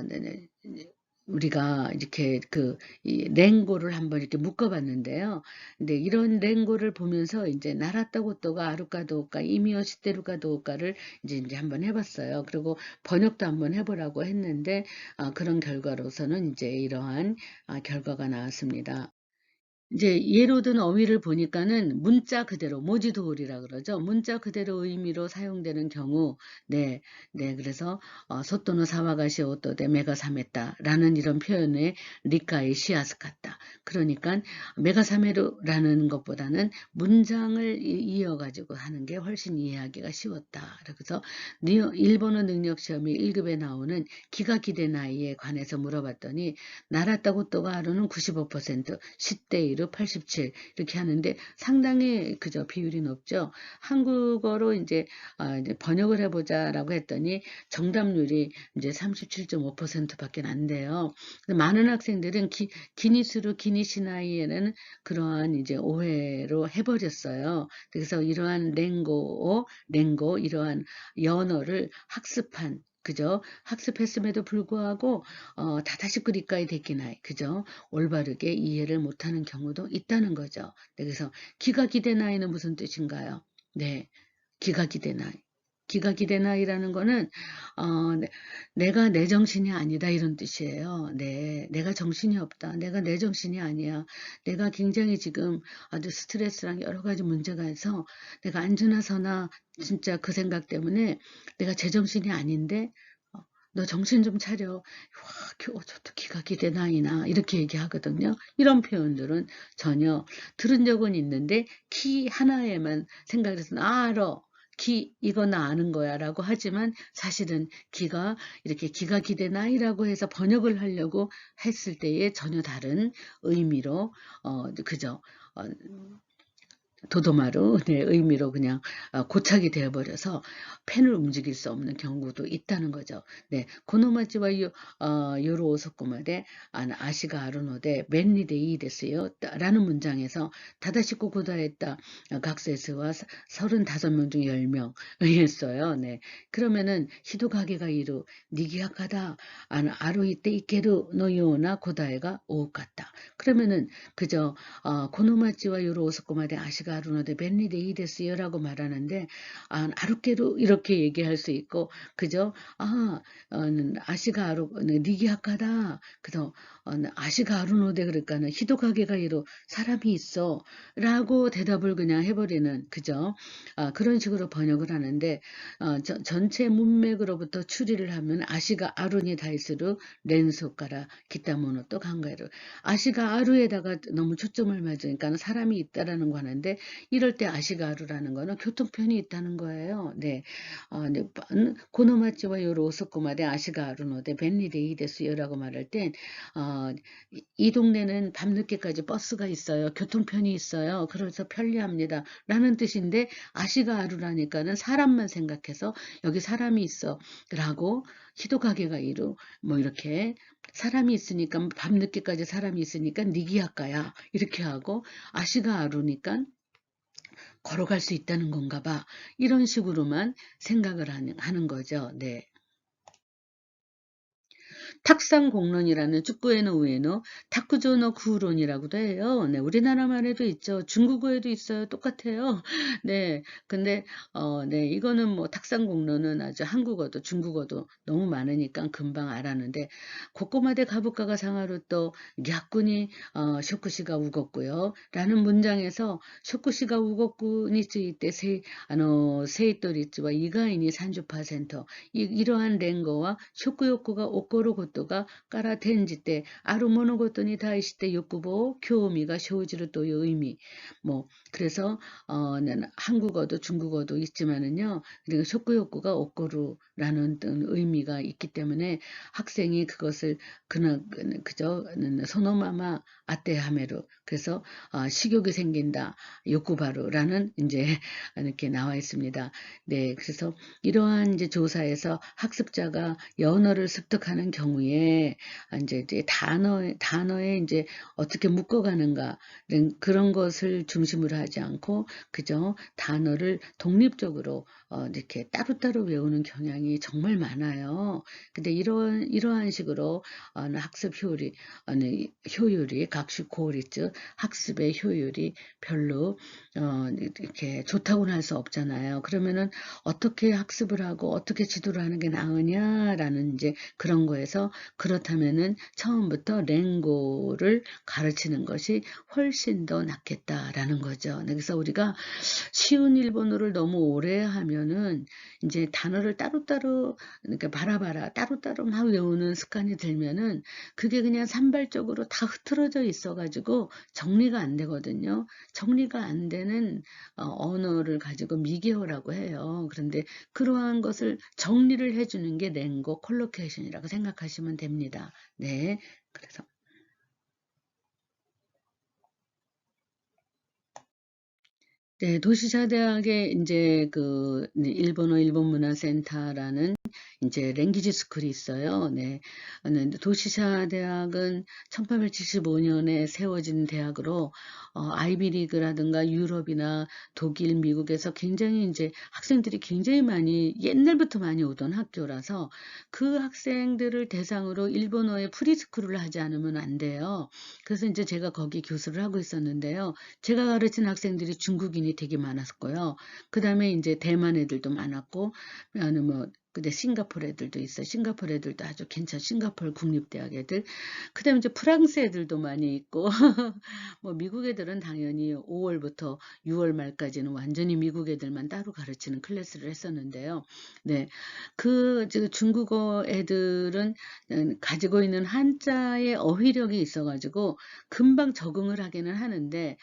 네, 우리가 이렇게 이 랭고를 한번 이렇게 묶어봤는데요. 근데 이런 랭고를 보면서 이제 나라타고토가 아루카도오카, 이미오 시테루카도오카를 이제 한번 해봤어요. 그리고 번역도 한번 해보라고 했는데, 그런 결과로서는 이제 이러한 결과가 나왔습니다. 이제 예로 든 어휘를 보니까는 문자 그대로 모지도울이라 그러죠. 문자 그대로 의미로 사용되는 경우, 네, 네, 그래서 소토노 사와가시 오토데 메가사메타라는 이런 표현에 리카이 시아스카타. 그러니까 메가사메르라는 것보다는 문장을 이어가지고 하는 게 훨씬 이해하기가 쉬웠다. 그래서 일본어 능력 시험이 1급에 나오는 기가 기대 나이에 관해서 물어봤더니 나라타고토가 하루는 95%, 10대 1로 87 이렇게 하는데 상당히 그저 비율이 높죠. 한국어로 이제 번역을 해보자라고 했더니 정답률이 이제 37.5%밖에 안 돼요. 많은 학생들은 기니스루 기니시나이에는 그러한 이제 오해로 해버렸어요. 그래서 이러한 랭고 이러한 연어를 학습한 그죠? 학습했음에도 불구하고 다다시코 리카이 데키나이 그죠? 올바르게 이해를 못하는 경우도 있다는 거죠. 네, 그래서 기가 기대나이는 무슨 뜻인가요? 네, 기가 기대나이. 기가 기대나이라는 거는 내가 내 정신이 아니다 이런 뜻이에요. 네, 내가 정신이 없다. 내가 내 정신이 아니야. 내가 굉장히 지금 아주 스트레스랑 여러 가지 문제가 있어 내가 안주나 서나 진짜 그 생각 때문에 내가 제정신이 아닌데 너 정신 좀 차려. 와, 저도 기가 기대나이나 이렇게 얘기하거든요. 이런 표현들은 전혀 들은 적은 있는데 키 하나에만 생각해서 알아. 이거 나 아는 거야 라고 하지만 사실은 이렇게 기가 기대나이라고 해서 번역을 하려고 했을 때에 전혀 다른 의미로 그죠. 도도마루 네, 의미로 그냥 고착이 되어버려서 펜을 움직일 수 없는 경우도 있다는 거죠. 네, 고노마치와 요로 오소코마데 아시가 아루노데 벤리데 이 됐어요. 라는 문장에서 다다시코 고다했다 각세스와 35명 중 10명 했어요. 네, 그러면은 히도가게가 이루 니기야카다 아루이테 이케루 노요나 고다에가 오갔다. 그러면은 그저 고노마치와 요로 오소코마데 아시가 아루노데 벤리데 이 됐어요라고 말하는데 아루케로 이렇게 얘기할 수 있고 그저 아시가 아루 니기야카다 그래서 아시가 아루노데 그러니까는 히도가게가 이로 사람이 있어 라고 대답을 그냥 해버리는 그죠 그런 식으로 번역을 하는데 전체 문맥으로부터 추리를 하면 아시가 아루니 다이스루 렌소가라 기타모노 또 간가이로 아시가 아루에다가 너무 초점을 맞으니까 사람이 있다라는 거 하는데 이럴 때 아시가 아루라는 거는 교통편이 있다는 거예요. 네. 네. 고노마치와 요로 오소코마데 아시가 아루노데 벤리데이 데스요라고 말할 땐 이 동네는 밤늦게까지 버스가 있어요. 교통편이 있어요. 그래서 편리합니다. 라는 뜻인데 아시가 아루라니까는 사람만 생각해서 여기 사람이 있어. 라고 히도가게가 이루 뭐 이렇게 사람이 있으니까 밤늦게까지 사람이 있으니까 니기야까야 이렇게 하고 아시가 아루니까 걸어갈 수 있다는 건가 봐. 이런 식으로만 생각을 하는 거죠. 네. 탁상공론이라는 축구에는 우에노 타쿠조노 구론이라고도 해요. 네, 우리나라만 해도 있죠. 중국어에도 있어요. 똑같아요. 네, 근데 네, 이거는 뭐 탁상공론은 아주 한국어도 중국어도 너무 많으니까 금방 알았는데 고꼬마대 가부카가 상하루 또 야꾼이 쇼쿠시가 우겁고요. 라는 문장에서 쇼쿠시가 우겁군이 쯔이때 세이토리츠와 이가인이 30% 이러한 랭거와 쇼쿠욕구가 오코로 고토가 까라텐지て 아루 모노고토니 다이시때 욕구보 교미가 쇼지르 또의 의미 뭐 그래서 한국어도 중국어도 있지만은요 그리고 쇼쿠욕구가 오코루라는 의미가 있기 때문에 학생이 그것을 그저 소노마마 아떼하메루 그래서 식욕이 생긴다 욕구바루라는 이제 이렇게 나와 있습니다. 네, 그래서 이러한 이제 조사에서 학습자가 연어를 습득하는 경우에 이제 단어에 이제 어떻게 묶어가는가 그런 것을 중심으로 하지 않고 그저 단어를 독립적으로 이렇게 따로따로 외우는 경향이 정말 많아요. 근데 이러한 식으로 학습 효율이 각슈코리츠 학습의 효율이 별로 이렇게 좋다고는 할 수 없잖아요. 그러면은 어떻게 학습을 하고 어떻게 지도를 하는 게 나으냐라는 이제 그런 거에서 그렇다면은 처음부터 랭고를 가르치는 것이 훨씬 더 낫겠다라는 거죠. 그래서 우리가 쉬운 일본어를 너무 오래 하면은 이제 단어를 따로따로 그러니까 바라바라 따로따로 막 외우는 습관이 들면은 그게 그냥 산발적으로 다 흐트러져 있어가지고 정리가 안 되거든요. 정리가 안 되는 언어를 가지고 미개어라고 해요. 그런데 그러한 것을 정리를 해주는 게 랭고 콜로케이션이라고 생각하시면 됩니다. 네, 그래서 네, 도시사대학의 이제 그 일본어 일본문화센터라는 이제 랭귀지 스쿨이 있어요. 네. 도시사대학은 1875년에 세워진 대학으로 아이비리그라든가 유럽이나 독일, 미국에서 굉장히 이제 학생들이 굉장히 많이 옛날부터 많이 오던 학교라서 그 학생들을 대상으로 일본어의 프리스쿨을 하지 않으면 안 돼요. 그래서 이제 제가 거기 교수를 하고 있었는데요. 제가 가르친 학생들이 중국인이 되게 많았고요. 그 다음에 이제 대만 애들도 많았고, 뭐, 근데 싱가포르 애들도 있어요. 싱가포르 애들도 아주 괜찮아. 싱가포르 국립대학 애들. 그 다음에 이제 프랑스 애들도 많이 있고, 뭐 미국 애들은 당연히 5월부터 6월 말까지는 완전히 미국 애들만 따로 가르치는 클래스를 했었는데요. 네. 중국어 애들은 가지고 있는 한자의 어휘력이 있어가지고 금방 적응을 하기는 하는데,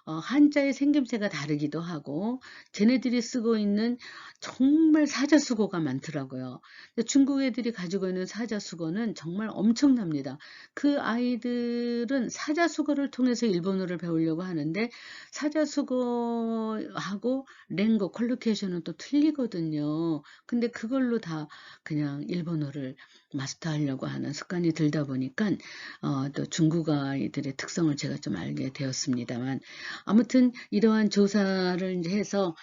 한자의 생김새가 다르기도 하고 쟤네들이 쓰고 있는 정말 사자수거가 많더라고요. 근데 중국 애들이 가지고 있는 사자수거는 정말 엄청납니다. 그 아이들은 사자수거를 통해서 일본어를 배우려고 하는데 사자수거하고 랭고 컬로케이션은 또 틀리거든요. 근데 그걸로 다 그냥 일본어를 마스터하려고 하는 습관이 들다 보니까 또 중국 아이들의 특성을 제가 좀 알게 되었습니다만 아무튼 이러한 조사를 이제 해서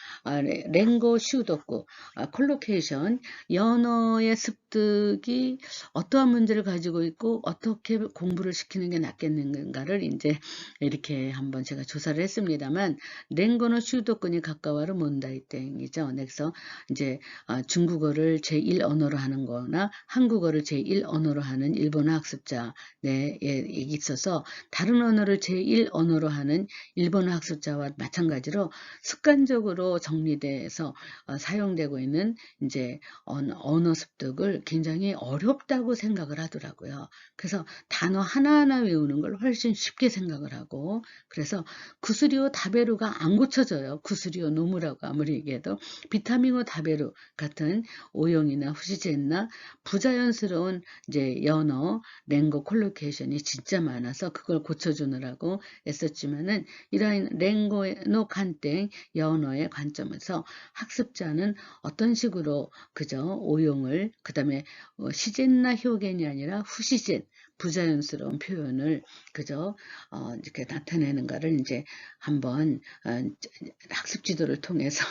랭고 슈도쿠 콜로케이션 연어의 습득이 어떠한 문제를 가지고 있고 어떻게 공부를 시키는 게 낫겠는가를 이제 이렇게 한번 제가 조사를 했습니다만 랭고노 슈도쿠니 가까워를 몬다이땡이죠. 그래서 이제 중국어를 제1 언어로 하는 거나 한국어를 제1 언어로 하는 일본어 학습자에 있어서 다른 언어를 제1 언어로 하는 일본어 학습자와 마찬가지로 습관적으로 정리돼서 사용되고 있는 이제 언어 습득을 굉장히 어렵다고 생각을 하더라고요. 그래서 단어 하나하나 외우는 걸 훨씬 쉽게 생각을 하고 그래서 구스리오 다베루가 안 고쳐져요. 구스리오 노무라고 아무리 얘기해도 비타민오 다베루 같은 오용이나 후시제나 부자연스러운 이제 연어 랭고 콜로케이션이 진짜 많아서 그걸 고쳐주느라고 애썼지만은 이러한 랭고노 칸땡 연어의 관점에서 학습자는 어떤 식으로 그저 오용을 그다음에 시젠나 효겐이 아니라 후시젠 부자연스러운 표현을 그저 이렇게 나타내는가를 이제 한번 학습 지도를 통해서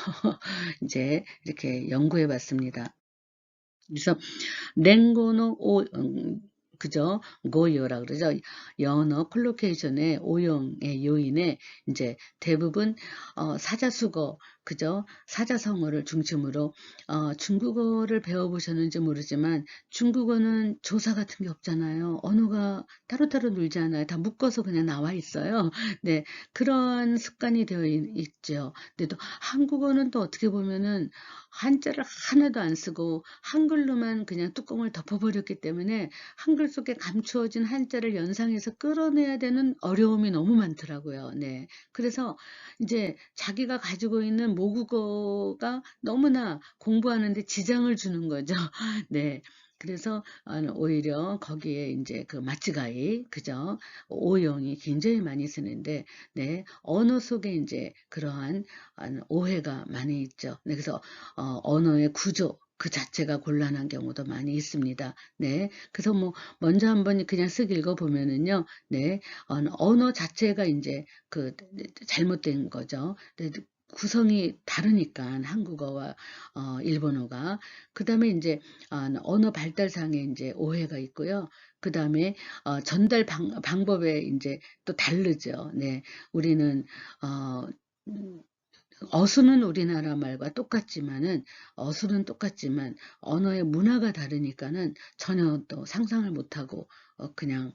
이제 이렇게 연구해 봤습니다. 그래서 랭고노 그죠? 고요라 그러죠. 연어 콜로케이션의 오용의 요인에 이제 대부분 사자수거 그죠? 사자성어를 중심으로 중국어를 배워보셨는지 모르지만 중국어는 조사 같은 게 없잖아요. 언어가 따로따로 놀지 않아요. 다 묶어서 그냥 나와 있어요. 네, 그런 습관이 되어 있죠. 근데 또 한국어는 또 어떻게 보면은 한자를 하나도 안 쓰고 한글로만 그냥 뚜껑을 덮어버렸기 때문에 한글 속에 감추어진 한자를 연상해서 끌어내야 되는 어려움이 너무 많더라고요. 네. 그래서 이제 자기가 가지고 있는 모국어가 너무나 공부하는데 지장을 주는 거죠. 네. 그래서 오히려 거기에 이제 그 마츠가이 그죠 오용이 굉장히 많이 쓰는데 네 언어 속에 이제 그러한 오해가 많이 있죠. 네, 그래서 언어의 구조 그 자체가 곤란한 경우도 많이 있습니다. 네, 그래서 뭐 먼저 한번 그냥 쓱 읽어보면은요, 네, 언어 자체가 이제 그 잘못된 거죠. 네, 구성이 다르니까 한국어와 일본어가 그 다음에 이제 언어 발달상에 이제 오해가 있고요. 그 다음에 전달 방법에 이제 또 다르죠. 네, 우리는 어, 어수는 우리나라 말과 똑같지만은 어수는 똑같지만 언어의 문화가 다르니까는 전혀 또 상상을 못하고 그냥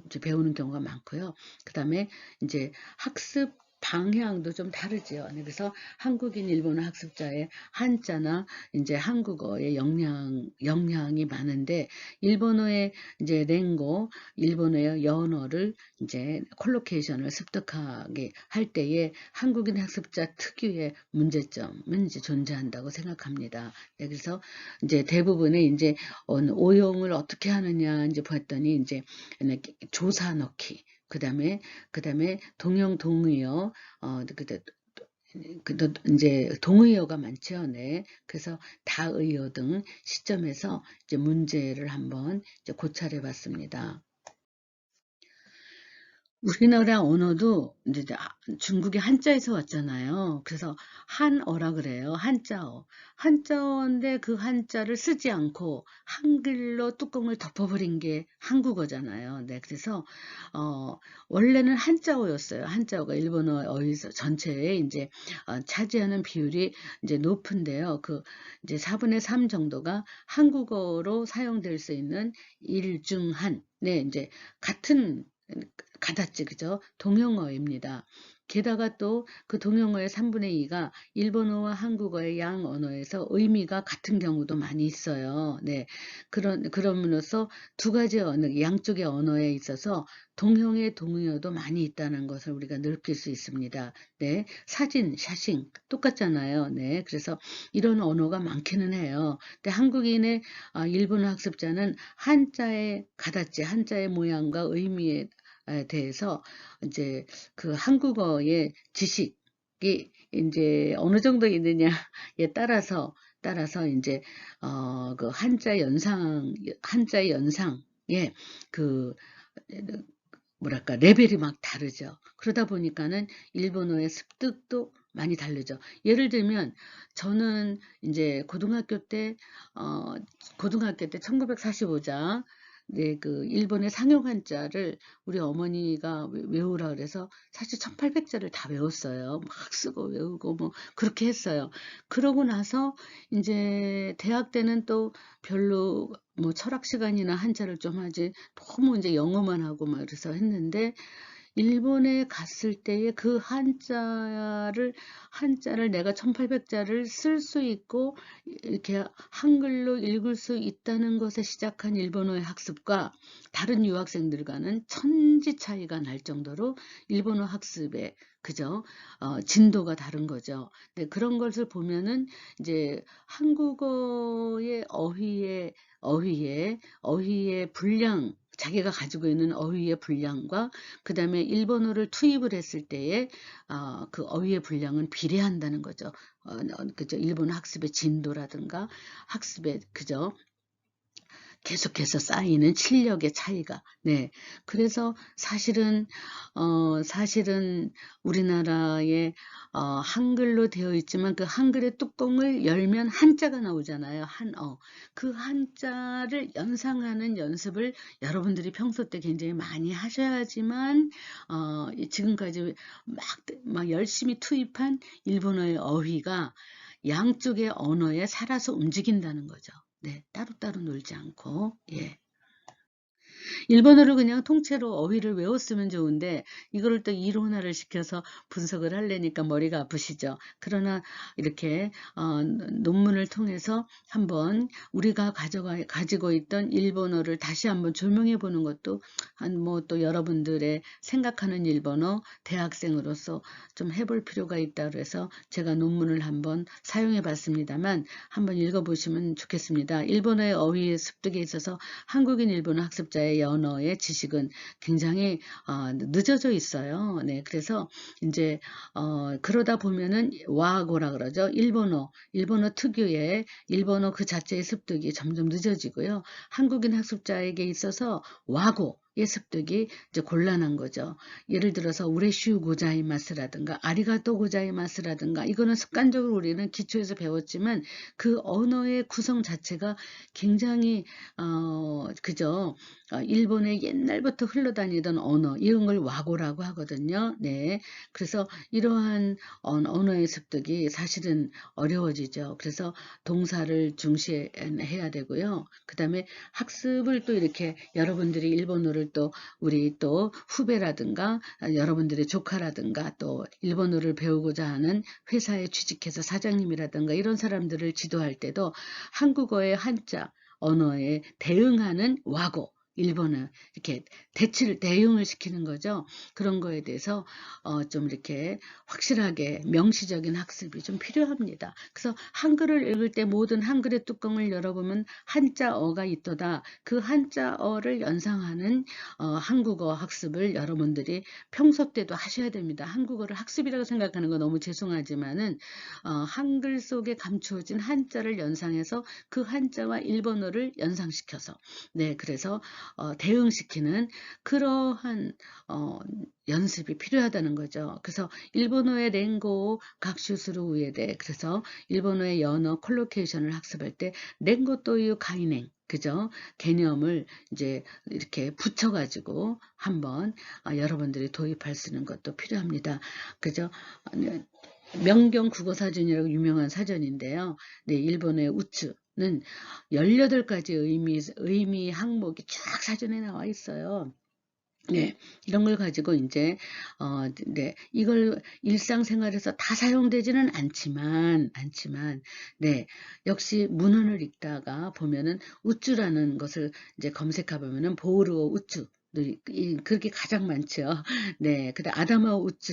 이제 배우는 경우가 많고요. 그다음에 이제 학습 방향도 좀 다르죠. 네, 그래서 한국인 일본어 학습자의 한자나 이제 한국어의 영향이 많은데 일본어의 이제 랭고, 일본어의 연어를 이제 콜로케이션을 습득하게 할 때에 한국인 학습자 특유의 문제점은 이제 존재한다고 생각합니다. 네, 그래서 이제 대부분의 이제 오용을 어떻게 하느냐 이제 봤더니 이제 조사 넣기, 그다음에 동형 동의어, 이제 동의어가 많죠. 네. 그래서 다의어 등 시점에서 이제 문제를 한번 이제 고찰해 봤습니다. 우리나라 언어도 이제 중국의 한자에서 왔잖아요. 그래서 한어라 그래요. 한자어. 한자어인데 그 한자를 쓰지 않고 한글로 뚜껑을 덮어버린 게 한국어잖아요. 네, 그래서 원래는 한자어였어요. 한자어가 일본어에서 전체에 이제 차지하는 비율이 이제 높은데요. 그 이제 4분의 3 정도가 한국어로 사용될 수 있는 일중한. 네, 이제 같은 가다찌, 그죠? 동형어입니다. 게다가 또 그 동형어의 3분의 2가 일본어와 한국어의 양 언어에서 의미가 같은 경우도 많이 있어요. 네. 그럼으로써 두 가지 언어, 양쪽의 언어에 있어서 동형의 동의어도 많이 있다는 것을 우리가 느낄 수 있습니다. 네. 사진, 샤싱, 똑같잖아요. 네. 그래서 이런 언어가 많기는 해요. 근데 한국인의 일본어 학습자는 한자의 가다찌, 한자의 모양과 의미에 대해서 이제 그 한국어의 지식이 이제 어느 정도 있느냐에 따라서 이제 그 한자의 연상에 그 뭐랄까 레벨이 막 다르죠. 그러다 보니까는 일본어의 습득도 많이 다르죠. 예를 들면 저는 이제 고등학교 때 1945자 네, 그 일본의 상용 한자를 우리 어머니가 외우라 그래서 사실 1800자를 다 외웠어요. 막 쓰고 외우고 뭐 그렇게 했어요. 그러고 나서 이제 대학 때는 또 별로 뭐 철학 시간이나 한자를 좀 하지 너무 이제 영어만 하고 막 그래서 했는데 일본에 갔을 때에 그 한자를 내가 1800자를 쓸 수 있고 이렇게 한글로 읽을 수 있다는 것에 시작한 일본어의 학습과 다른 유학생들과는 천지 차이가 날 정도로 일본어 학습의 그죠? 진도가 다른 거죠. 네, 그런 것을 보면은 이제 한국어의 어휘의 분량, 자기가 가지고 있는 어휘의 분량과 그 다음에 일본어를 투입을 했을 때에 그 어휘의 분량은 비례한다는 거죠. 그죠? 일본어 학습의 진도라든가 학습의 그죠? 계속해서 쌓이는 실력의 차이가. 네. 그래서 사실은 우리나라에 한글로 되어 있지만 그 한글의 뚜껑을 열면 한자가 나오잖아요. 한어. 그 한자를 연상하는 연습을 여러분들이 평소 때 굉장히 많이 하셔야지만, 지금까지 막 열심히 투입한 일본어의 어휘가 양쪽의 언어에 살아서 움직인다는 거죠. 네, 따로따로 놀지 않고, 예. 일본어를 그냥 통째로 어휘를 외웠으면 좋은데 이거를 또 이론화를 시켜서 분석을 하려니까 머리가 아프시죠. 그러나 이렇게 논문을 통해서 한번 우리가 가지고 있던 일본어를 다시 한번 조명해 보는 것도 뭐 또 여러분들의 생각하는 일본어 대학생으로서 좀 해볼 필요가 있다 그래서 제가 논문을 한번 사용해 봤습니다만 한번 읽어보시면 좋겠습니다. 일본어의 어휘 습득에 있어서 한국인 일본어 학습자의 언어의 지식은 굉장히 늦어져 있어요. 네, 그래서 이제 그러다 보면은 와고라 그러죠. 일본어 특유의 일본어 그 자체의 습득이 점점 늦어지고요. 한국인 학습자에게 있어서 와고의 습득이 이제 곤란한 거죠. 예를 들어서 우레슈 고자이마스라든가 아리가또 고자이마스라든가 이거는 습관적으로 우리는 기초에서 배웠지만 그 언어의 구성 자체가 굉장히 그죠? 일본의 옛날부터 흘러다니던 언어, 이런 걸 와고라고 하거든요. 네. 그래서 이러한 언어의 습득이 사실은 어려워지죠. 그래서 동사를 중시해야 되고요. 그 다음에 학습을 또 이렇게 여러분들이 일본어를 또 우리 또 후배라든가 여러분들의 조카라든가 또 일본어를 배우고자 하는 회사에 취직해서 사장님이라든가 이런 사람들을 지도할 때도 한국어의 한자, 언어에 대응하는 와고, 일본어 이렇게 대응을 시키는 거죠. 그런 거에 대해서 좀 이렇게 확실하게 명시적인 학습이 좀 필요합니다. 그래서 한글을 읽을 때 모든 한글의 뚜껑을 열어보면 한자어가 있도다. 그 한자어를 연상하는 한국어 학습을 여러분들이 평소 때도 하셔야 됩니다. 한국어를 학습이라고 생각하는 건 너무 죄송하지만은 한글 속에 감추어진 한자를 연상해서 그 한자와 일본어를 연상시켜서 네, 그래서 대응시키는 그러한 연습이 필요하다는 거죠. 그래서 일본어의 랭고 각슈스루 우에대 그래서 일본어의 연어 콜로케이션을 학습할 때 랭고 또유 가이냉 그죠? 개념을 이제 이렇게 붙여가지고 한번 여러분들이 도입할 수 있는 것도 필요합니다. 그죠? 명경 국어사전이라고 유명한 사전인데요. 네, 일본의 우츠는 18가지 의미 항목이 쫙 사전에 나와 있어요. 네. 이런 걸 가지고 인제 네, 이걸 일상생활에서 다 사용되지는 않지만 네, 역시 문헌을 읽다가 보면은 우쭈라는 것을 이제 검색해 보면은 보으르어 우쭈 그렇게 가장 많죠. 네. 그다음 아다마오 우쭈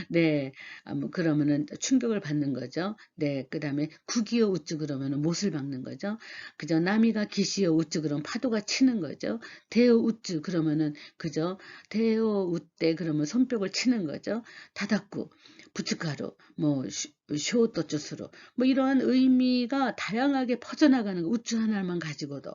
네. 뭐 그러면은 충격을 받는 거죠. 네. 그다음에 구기요 우쭈 그러면은 못을 박는 거죠. 그죠. 나미가 기시요 우쭈 그러면 파도가 치는 거죠. 대요 우쭈 그러면은 그죠. 대요 우떼 그러면 손뼉을 치는 거죠. 다다쿠, 부츠카루, 뭐 쇼토츠스로 뭐 이러한 의미가 다양하게 퍼져나가는 거 우쭈 하나만 가지고도.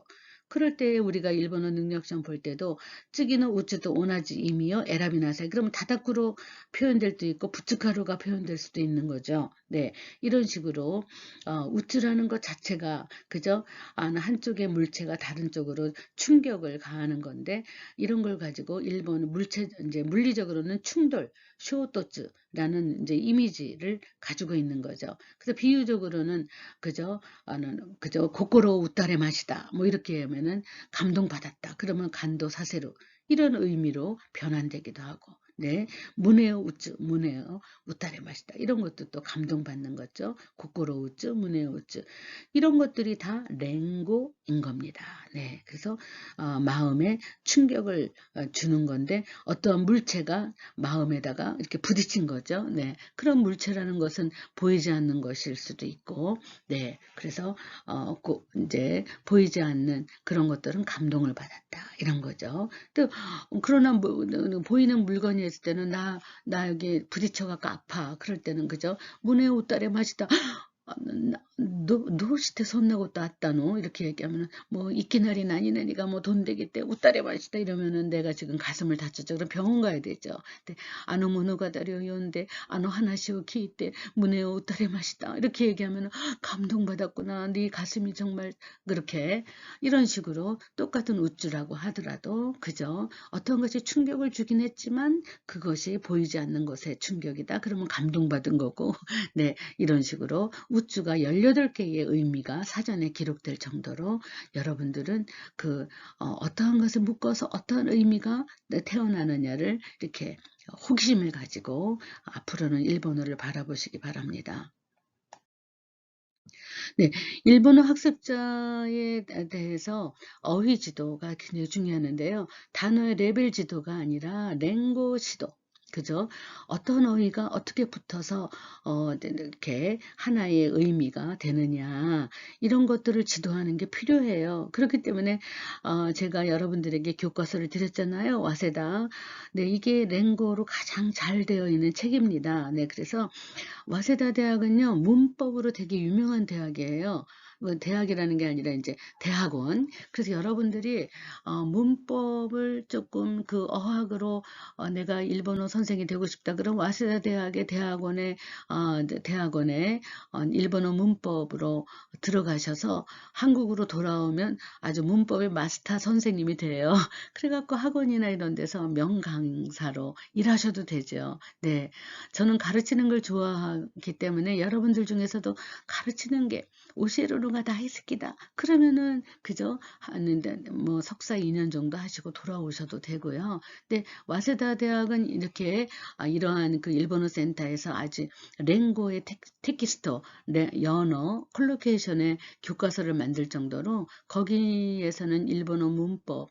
그럴 때 우리가 일본어 능력 시험 볼 때도 쯔기노 우쭈도 오나지 이미요 에라비나사이 그러면 다다쿠로 표현될 수도 있고 부츠카루가 표현될 수도 있는 거죠. 네, 이런 식으로 우쭈라는 것 자체가 그죠? 한쪽의 물체가 다른 쪽으로 충격을 가하는 건데 이런 걸 가지고 일본 이제 물리적으로는 충돌, 쇼토츠라는 이제 이미지를 가지고 있는 거죠. 그래서 비유적으로는 그저 고코로 우타레 마시다. 뭐 이렇게 하면은 감동받았다. 그러면 간도 사세로 이런 의미로 변환되기도 하고. 네, 문에요 우쭈, 문에요 우타레 마시다. 이런 것도 또 감동받는 거죠. 고코로 우쭈, 문에요 우쭈. 이런 것들이 다 랭고인 겁니다. 네, 그래서 마음에 충격을 주는 건데 어떠한 물체가 마음에다가 이렇게 부딪힌 거죠. 네, 그런 물체라는 것은 보이지 않는 것일 수도 있고, 네, 그래서 꼭 이제 보이지 않는 그런 것들은 감동을 받았다 이런 거죠. 또 그러나 보이는 물건이 있을 때는 나 여기 부딪혀갖고 아파 그럴 때는 그죠. 문에 옷다리 마시다.どうしてそんなことあったの? 이렇게 얘기하면은 뭐 이키나리 나니나니가 뭐 돈 되기 때 웃다리 마시다 이러면은 내가 지금 가슴을 다쳤죠. 그럼 병원 가야 되죠. 근데 모노가다리오 요인데 하나시오 키이때 문에오 웃다리 마시다 이렇게 얘기하면은 감동받았구나. 네 가슴이 정말 그렇게 이런 식으로 똑같은 우쭈라고 하더라도 그죠. 어떤 것이 충격을 주긴 했지만 그것이 보이지 않는 것의 충격이다. 그러면 감동받은 거고 네, 이런 식으로 우쭈가 18개의 의미가 사전에 기록될 정도로 여러분들은 어떠한 것을 묶어서 어떤 의미가 태어나느냐를 이렇게 호기심을 가지고 앞으로는 일본어를 바라보시기 바랍니다. 네, 일본어 학습자에 대해서 어휘 지도가 굉장히 중요한데요. 단어의 레벨 지도가 아니라 랭고 지도. 그죠? 어떤 어휘가 어떻게 붙어서 이렇게 하나의 의미가 되느냐 이런 것들을 지도하는 게 필요해요. 그렇기 때문에 제가 여러분들에게 교과서를 드렸잖아요. 와세다. 네, 이게 랭고로 가장 잘 되어 있는 책입니다. 네, 그래서 와세다 대학은요, 문법으로 되게 유명한 대학이에요. 뭐 대학이라는 게 아니라 이제 대학원. 그래서 여러분들이 문법을 조금 그 어학으로 내가 일본어 선생이 되고 싶다. 그럼 와세다 대학의 대학원에 일본어 문법으로 들어가셔서 한국으로 돌아오면 아주 문법의 마스터 선생님이 돼요. 그래갖고 학원이나 이런 데서 명강사로 일하셔도 되죠. 네. 저는 가르치는 걸 좋아하기 때문에 여러분들 중에서도 가르치는 게 오시루루가 다이스키다. 그러면은 그죠? 하는데 뭐 석사 2년 정도 하시고 돌아오셔도 되고요. 근데 와세다 대학은 이렇게 이러한 그 일본어 센터에서 아주 랭고의 텍스트, 연어, 콜로케이션의 교과서를 만들 정도로 거기에서는 일본어 문법,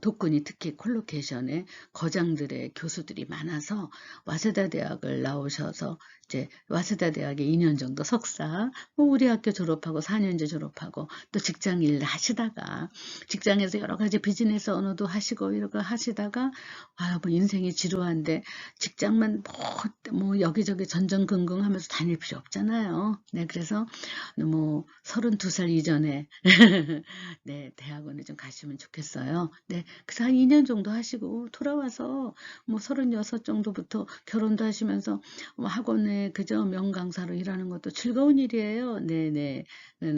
독근이 특히 콜로케이션의 거장들의 교수들이 많아서 와세다 대학을 나오셔서 이제 와세다 대학에 2년 정도 석사, 우리 학교 졸업하고 4년제 졸업하고 또 직장 일 하시다가 직장에서 여러 가지 비즈니스 언어도 하시고 이러고 하시다가 뭐 인생이 지루한데 직장만 뭐 여기저기 전전긍긍하면서 다닐 필요 없잖아요. 네, 그래서 뭐 32살 이전에 네, 대학원에 좀 가시면 좋겠어요. 네, 그래서 한 2년 정도 하시고 돌아와서 뭐 36 정도부터 결혼도 하시면서 학원에 그저 명강사로 일하는 것도 즐거운 일이에요. 네네.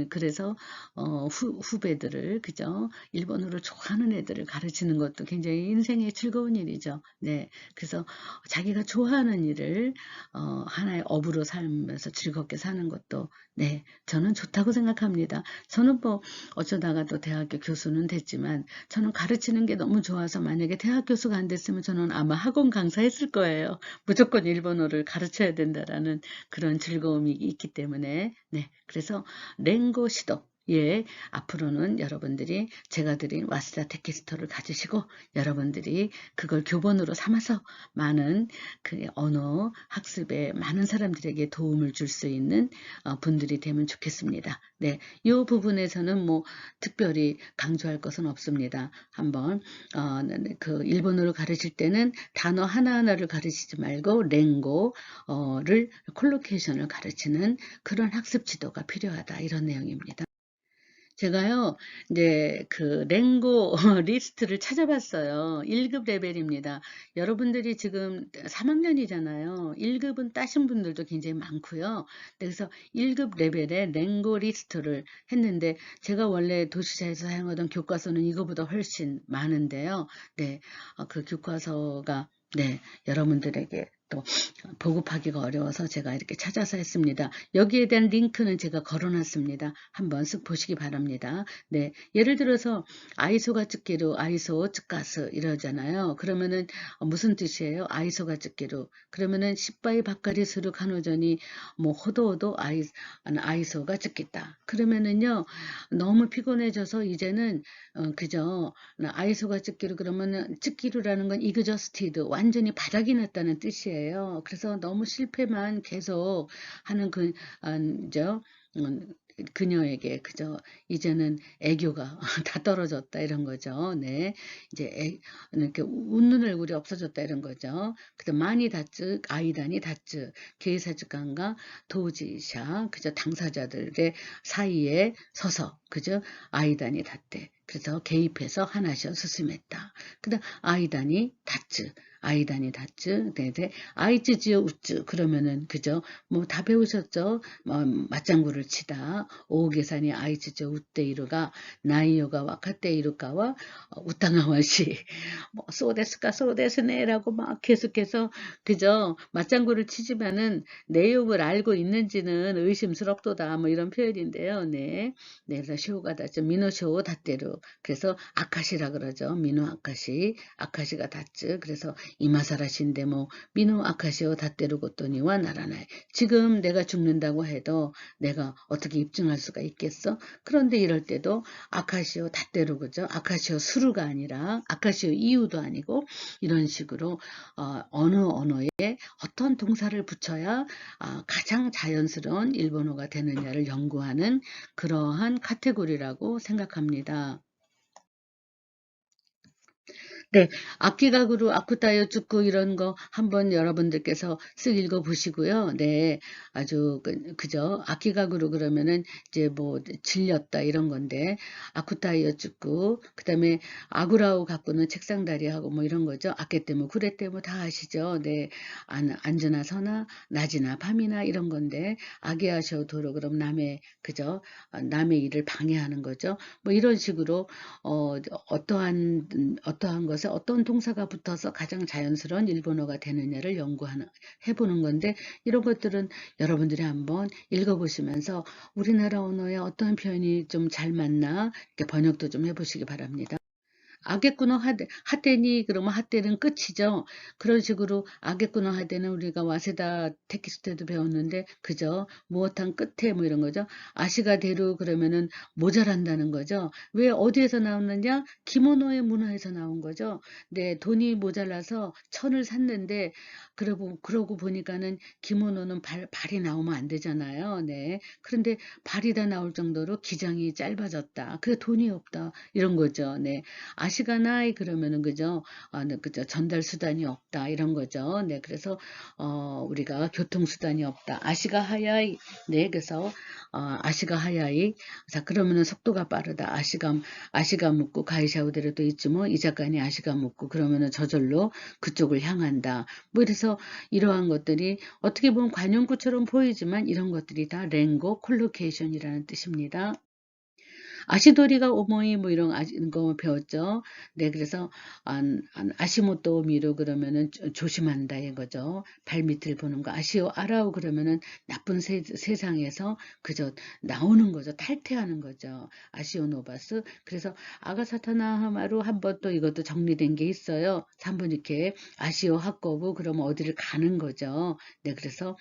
그래서 후배들을 그죠? 일본어를 좋아하는 애들을 가르치는 것도 굉장히 인생의 즐거운 일이죠. 네. 그래서 자기가 좋아하는 일을 인생을 하나의 업으로 살면서 즐겁게 사는 것도 네, 저는 좋다고 생각합니다. 저는 뭐 어쩌다가 또 대학교 교수는 됐지만 저는 가르치는 게 너무 좋아서 만약에 대학 교수가 안 됐으면 저는 아마 학원 강사했을 거예요. 무조건 일본어를 가르쳐야 된다라는 그런 즐거움이 있기 때문에 네, 그래서 랭고 시도 예, 앞으로는 여러분들이 제가 드린 와스다 텍스트를 가지시고 여러분들이 그걸 교본으로 삼아서 많은 그 언어 학습에 많은 사람들에게 도움을 줄 수 있는 분들이 되면 좋겠습니다. 네, 이 부분에서는 뭐 특별히 강조할 것은 없습니다. 한번 그 일본어를 가르칠 때는 단어 하나하나를 가르치지 말고 랭고를 콜로케이션을 가르치는 그런 학습 지도가 필요하다 이런 내용입니다. 제가요, 이제 그 랭고 리스트를 찾아봤어요. 1급 레벨입니다. 여러분들이 지금 3학년이잖아요. 1급은 따신 분들도 굉장히 많고요. 그래서 1급 레벨의 랭고 리스트를 했는데 제가 원래 도시사에서 사용하던 교과서는 이거보다 훨씬 많은데요. 네, 그 교과서가 네, 여러분들에게 또 보급하기가 어려워서 제가 이렇게 찾아서 했습니다. 여기에 대한 링크는 제가 걸어놨습니다. 한번 쓱 보시기 바랍니다. 네, 예를 들어서 아이소가 ጭ기로 아이소 쯔가스 이러잖아요. 그러면은 무슨 뜻이에요? 아이소가 ጭ기로 그러면은 시바이 바카리 스루 간호전이 뭐 호도호도 아이소가 ጭ겠다. 그러면은요 너무 피곤해져서 이제는 그저 아이소가 ጭ기로 그러면은 ጭ기로라는 건 이그저스티드 완전히 바닥이 났다는 뜻이에요. 그래서 너무 실패만 계속 하는 저 그녀에게 그저 이제는 애교가 다 떨어졌다 이런 거죠. 네, 이제 이렇게 웃는 얼굴이 없어졌다 이런 거죠. 그래서 많이 다츠 아이단이 다츠 게이사즈간과 도지샤 그저 당사자들의 사이에 서서 그저 아이단이 닿대. 그래서 개입해서 하나씩 수심했다. 그다음 아이단이 다츠, 네네, 아이츠지요 우츠 그러면은 그죠? 뭐 다 배우셨죠? 뭐 맞장구를 치다, 오계산이 아이츠지요 우테이루가 나이요가 와카테이루가와 우타가와시 뭐 소데스네라고 막 계속해서 그죠? 맞장구를 치지만은 내용을 알고 있는지는 의심스럽도다 뭐 이런 표현인데요. 네, 네, 그래서 쇼가 다츠 미노쇼 다테루 그래서 아카시라 그러죠. 미노 아카시가 다츠 그래서 이마사라신데 뭐 미노 아카시오 다테루 고토니와 나라나이 지금 내가 죽는다고 해도 내가 어떻게 입증할 수가 있겠어? 그런데 이럴 때도 아카시오 다테루 그죠? 아카시오 수루가 아니라 아카시오 이유도 아니고 이런 식으로 어느 언어에 어떤 동사를 붙여야 가장 자연스러운 일본어가 되느냐를 연구하는 그러한 카테고리라고 생각합니다. 네, 악기각으로 아쿠타요 쭈꾸 이런 거 한번 여러분들께서 쓱 읽어보시고요. 네, 아주 그죠? 악기각으로 그러면은 이제 뭐 질렸다 이런 건데 아쿠타요 쭈꾸 그다음에 아구라우 갖고는 책상다리하고 뭐 이런 거죠. 아케 때문에 구레 때문에 다 아시죠? 네, 앉으나 서나 낮이나 밤이나 이런 건데 아기하셔 도로 그럼 남의 그죠? 남의 일을 방해하는 거죠. 뭐 이런 식으로 어떠한 것에 어떤 동사가 붙어서 가장 자연스러운 일본어가 되느냐를 해보는 건데 이런 것들은 여러분들이 한번 읽어보시면서 우리나라 언어에 어떤 표현이 좀 잘 맞나 이렇게 번역도 좀 해보시기 바랍니다. 아게꾸노 하데니 그러면 하데는 끝이죠. 그런 식으로 아게꾸노 하데는 우리가 와세다 텍스트에도 배웠는데 그죠? 무엇한 끝에 뭐 이런 거죠. 아시가 대루 그러면은 모자란다는 거죠. 왜 어디에서 나오느냐? 기모노의 문화에서 나온 거죠. 네, 돈이 모자라서 천을 샀는데 그러고 보니까는 기모노는 발이 나오면 안 되잖아요. 네. 그런데 발이 다 나올 정도로 기장이 짧아졌다. 그래 돈이 없다. 이런 거죠. 네. 아시가나이 그러면은 그죠? 네, 그죠? 전달 수단이 없다 이런 거죠. 네, 그래서 우리가 교통 수단이 없다. 아시가 하야이 네, 그래서 아시가 하야이 자 그러면은 속도가 빠르다. 아시가 묻고 가이샤우데르도 있지 뭐 이자간이 아시가 묻고 그러면은 저절로 그쪽을 향한다. 뭐 이래서 이러한 것들이 어떻게 보면 관용구처럼 보이지만 이런 것들이 다 랭고 콜로케이션이라는 뜻입니다. 아시도리가 오모이 뭐 이런 거 배웠죠. 네, 그래서 아시모토 미루 그러면은 조심한다 이거죠. 발밑을 보는 거. 아시오 아라우 그러면은 나쁜 세상에서 그저 나오는 거죠. 탈퇴하는 거죠. 아시오 노바스. 그래서 아가사타나 하마루 한번 또 이것도 정리된 게 있어요. 한번 이렇게 아시오 학거부 그러면 어디를 가는 거죠. 네, 그래서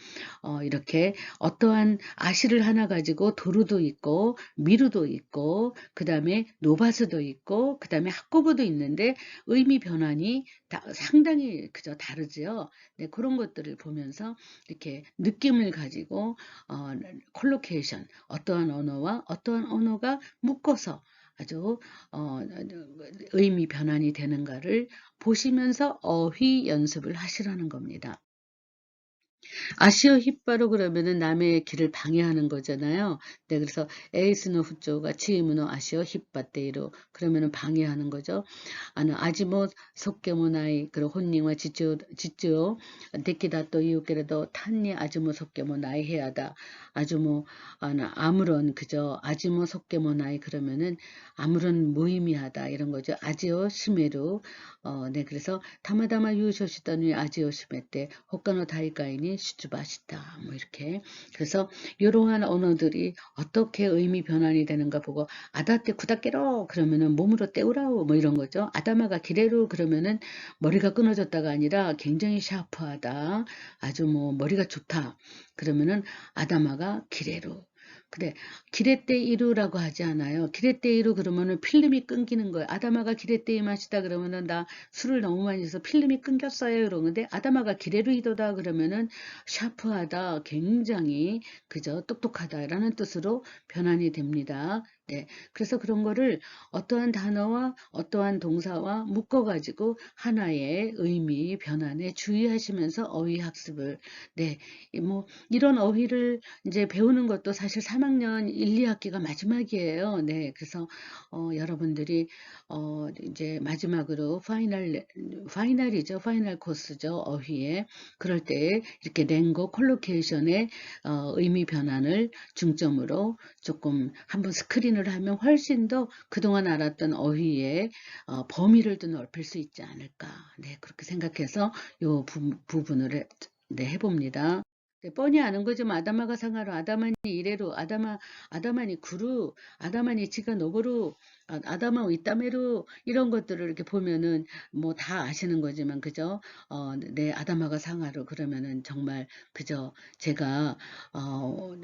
이렇게 어떠한 아시를 하나 가지고 도루도 있고 미루도 있고 그 다음에 노바스도 있고 그 다음에 학고부도 있는데 의미 변환이 상당히 그저 다르지요. 네, 그런 것들을 보면서 이렇게 느낌을 가지고 콜로케이션 어떠한 언어와 어떠한 언어가 묶어서 아주 의미 변환이 되는가를 보시면서 어휘 연습을 하시라는 겁니다. 아시오 힙바로 그러면은 남의 길을 방해하는 거잖아요. 네, 그래서 에이스노 후조가 치이무노 아시오 힙바테이로 그러면은 방해하는 거죠. 아지모 속게모나이 그리고 혼닝과 지쭈 데키다또 이웃게라도 탄니 아지모 속게모나이 해야다. 아주모 아무런 그저 아지모 속게모나이 그러면은 아무런 무의미하다 이런 거죠. 아지오 시메루 네, 그래서 타마다마 유쇼시다니 아지오 시메 때 홋카노 다이가이니 슈츠바시다 뭐 이렇게 그래서 이러한 언어들이 어떻게 의미 변환이 되는가 보고 아다테 구다케로 그러면은 몸으로 때우라우 뭐 이런 거죠. 아다마가 기레루 그러면은 머리가 끊어졌다가 아니라 굉장히 샤프하다. 아주 뭐 머리가 좋다. 그러면은 아다마가 기레루. 근데 기레떼 이루라고 하지 않아요. 기레떼 이루 그러면은 필름이 끊기는 거예요. 아다마가 기레떼이 마시다 그러면은 나 술을 너무 많이 해서 필름이 끊겼어요. 이러는데 아다마가 기레루 이도다 그러면은 샤프하다, 굉장히 그저 똑똑하다라는 뜻으로 변환이 됩니다. 네, 그래서 그런 거를 어떠한 단어와 어떠한 동사와 묶어가지고 하나의 의미 변환에 주의하시면서 어휘 학습을 네, 뭐 이런 어휘를 이제 배우는 것도 사실 3학년 1, 2학기가 마지막이에요. 네, 그래서 여러분들이 이제 마지막으로 파이널이죠. 파이널 코스죠. 어휘에 그럴 때 이렇게 랭고 콜로케이션의 의미 변환을 중점으로 조금 한번 스크린을 하면 훨씬 더 그동안 알았던 어휘의 범위를 또 넓힐 수 있지 않을까. 네, 그렇게 생각해서 요 부분을 네, 해봅니다. 네, 뻔히 아는 거죠. 아다마가 상하로, 아다마니 이래로, 아다마니 구루, 아다마니 지가 노보루, 아다마 이따메루 이런 것들을 이렇게 보면은 뭐 다 아시는 거지만 그죠? 네, 아다마가 상하로 그러면은 정말 그저 제가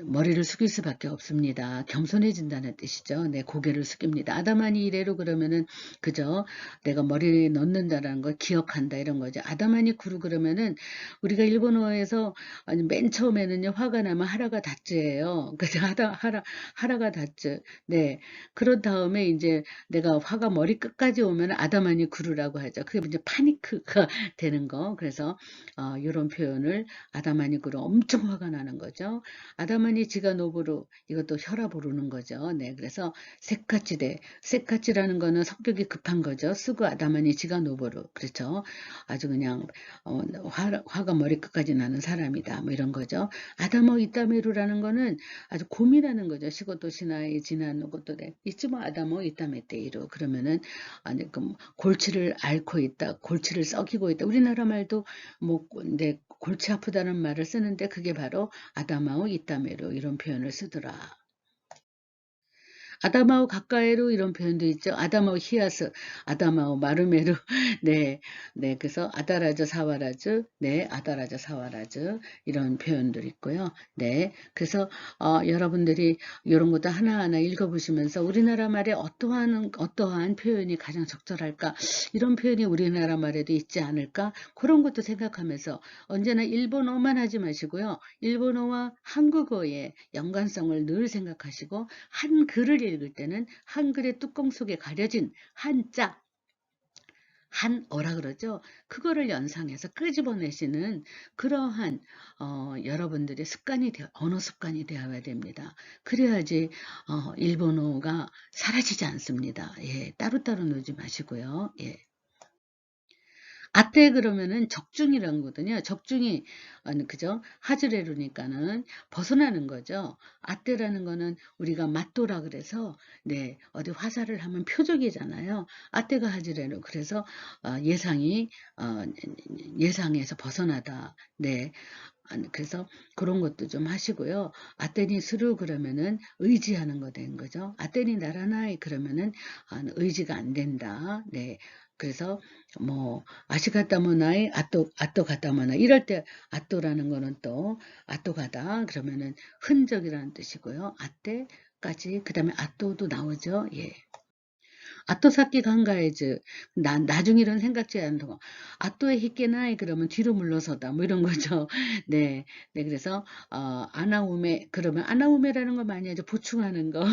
머리를 숙일 수밖에 없습니다. 겸손해진다는 뜻이죠. 네, 고개를 숙입니다. 아다마니 이래로 그러면은 그저 내가 머리에 넣는다라는 걸 기억한다 이런 거죠. 아다마니 구루 그러면은 우리가 일본어에서 아니 맨 처음에는요 화가 나면 하라가 다츠예요. 그래서 하라가 다츠. 네. 그런 다음에 이제 내가 화가 머리 끝까지 오면 아다마니 구르라고 하죠. 그게 이제 파니크가 되는 거. 그래서 이런 표현을 아다마니 구르 엄청 화가 나는 거죠. 아다마니 지가 노부루 이것도 혈압 오르는 거죠. 네. 그래서 세카치라는 거는 성격이 급한 거죠. 쓰고 아다마니 지가 노부루. 그렇죠. 아주 그냥 화가 머리끝까지 나는 사람이다. 뭐 이런 거죠. 아다모 이타메루라는 거는 아주 고민하는 거죠. 시고토 시나이 지나는 것도 돼. 이츠모 아다모 이타메테이루 그러면은 아니 그 골치를 앓고 있다. 골치를 썩이고 있다. 우리나라 말도 뭐 네, 골치 아프다는 말을 쓰는데 그게 바로 아다마오 이타메루 이런 표현을 쓰더라. 아다마오 가까이로 이런 표현도 있죠. 아다마오 히야스, 아다마오 마르메루. 네, 네. 그래서 아다라즈 사와라즈, 네, 아다라즈 사와라즈 이런 표현들 있고요. 네, 그래서 여러분들이 이런 것도 하나하나 읽어보시면서 우리나라 말에 어떠한 표현이 가장 적절할까? 이런 표현이 우리나라 말에도 있지 않을까? 그런 것도 생각하면서 언제나 일본어만 하지 마시고요. 일본어와 한국어의 연관성을 늘 생각하시고 한글을 읽을 때는 한글의 뚜껑 속에 가려진 한자, 한어라 그러죠. 그거를 연상해서 끄집어내시는 그러한 여러분들의 언어 습관이 되어야 됩니다. 그래야지 일본어가 사라지지 않습니다. 예, 따로따로 놓지 마시고요. 예. 아떼 그러면은 적중이란 거거든요. 적중이 그죠? 하즈레루니까는 벗어나는 거죠. 아떼라는 거는 우리가 맞도라 그래서 네 어디 화살을 하면 표적이잖아요. 아떼가 하즈레루 그래서 예상이 예상에서 벗어나다. 네. 그래서 그런 것도 좀 하시고요. 아테니스루 그러면은 의지하는 거 된 거죠. 아테니 나라나이 그러면은 의지가 안 된다. 네. 그래서 뭐 아시가다모나이 아또 가다모나 이럴 때 아또라는 거는 또 아또가다 그러면은 흔적이라는 뜻이고요. 아떼까지 그다음에 아또도 나오죠. 예. 아토사키 간가에즈 나중일은 생각지 않는 거 아토에 히케나이 그러면 뒤로 물러서다 뭐 이런 거죠. 네, 네 그래서 아나우메 그러면 아나우메라는 거 많이 하죠. 보충하는 거.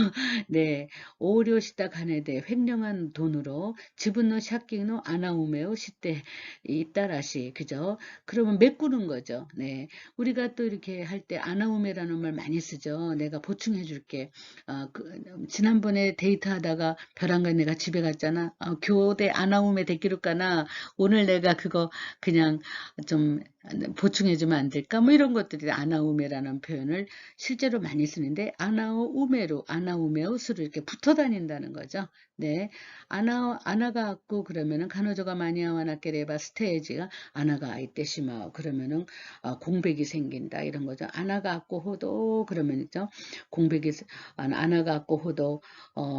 네, 오료시다 가네데 횡령한 돈으로 지분노 샤킹노 아나우메오 시대 이따라시 그죠? 그러면 메꾸는 거죠. 네, 우리가 또 이렇게 할 때 아나우메라는 말 많이 쓰죠. 내가 보충해 줄게. 지난번에 데이트하다가 벼랑간 내가 집에 갔잖아. 교대 아나움에 데끼를까나 오늘 내가 그거 그냥 좀 보충해주면 안 될까? 뭐 이런 것들이 아나우메라는 표현을 실제로 많이 쓰는데 아나우메로 아나우메우스로 이렇게 붙어 다닌다는 거죠. 네, 아나가 왔고 그러면은 가노조가 마니아와 나케레바 스테이지가 아나가 아이때시마 그러면은 공백이 생긴다 이런 거죠. 아나가 왔고 호도 그러면 있죠. 공백이 아나가 왔고 호도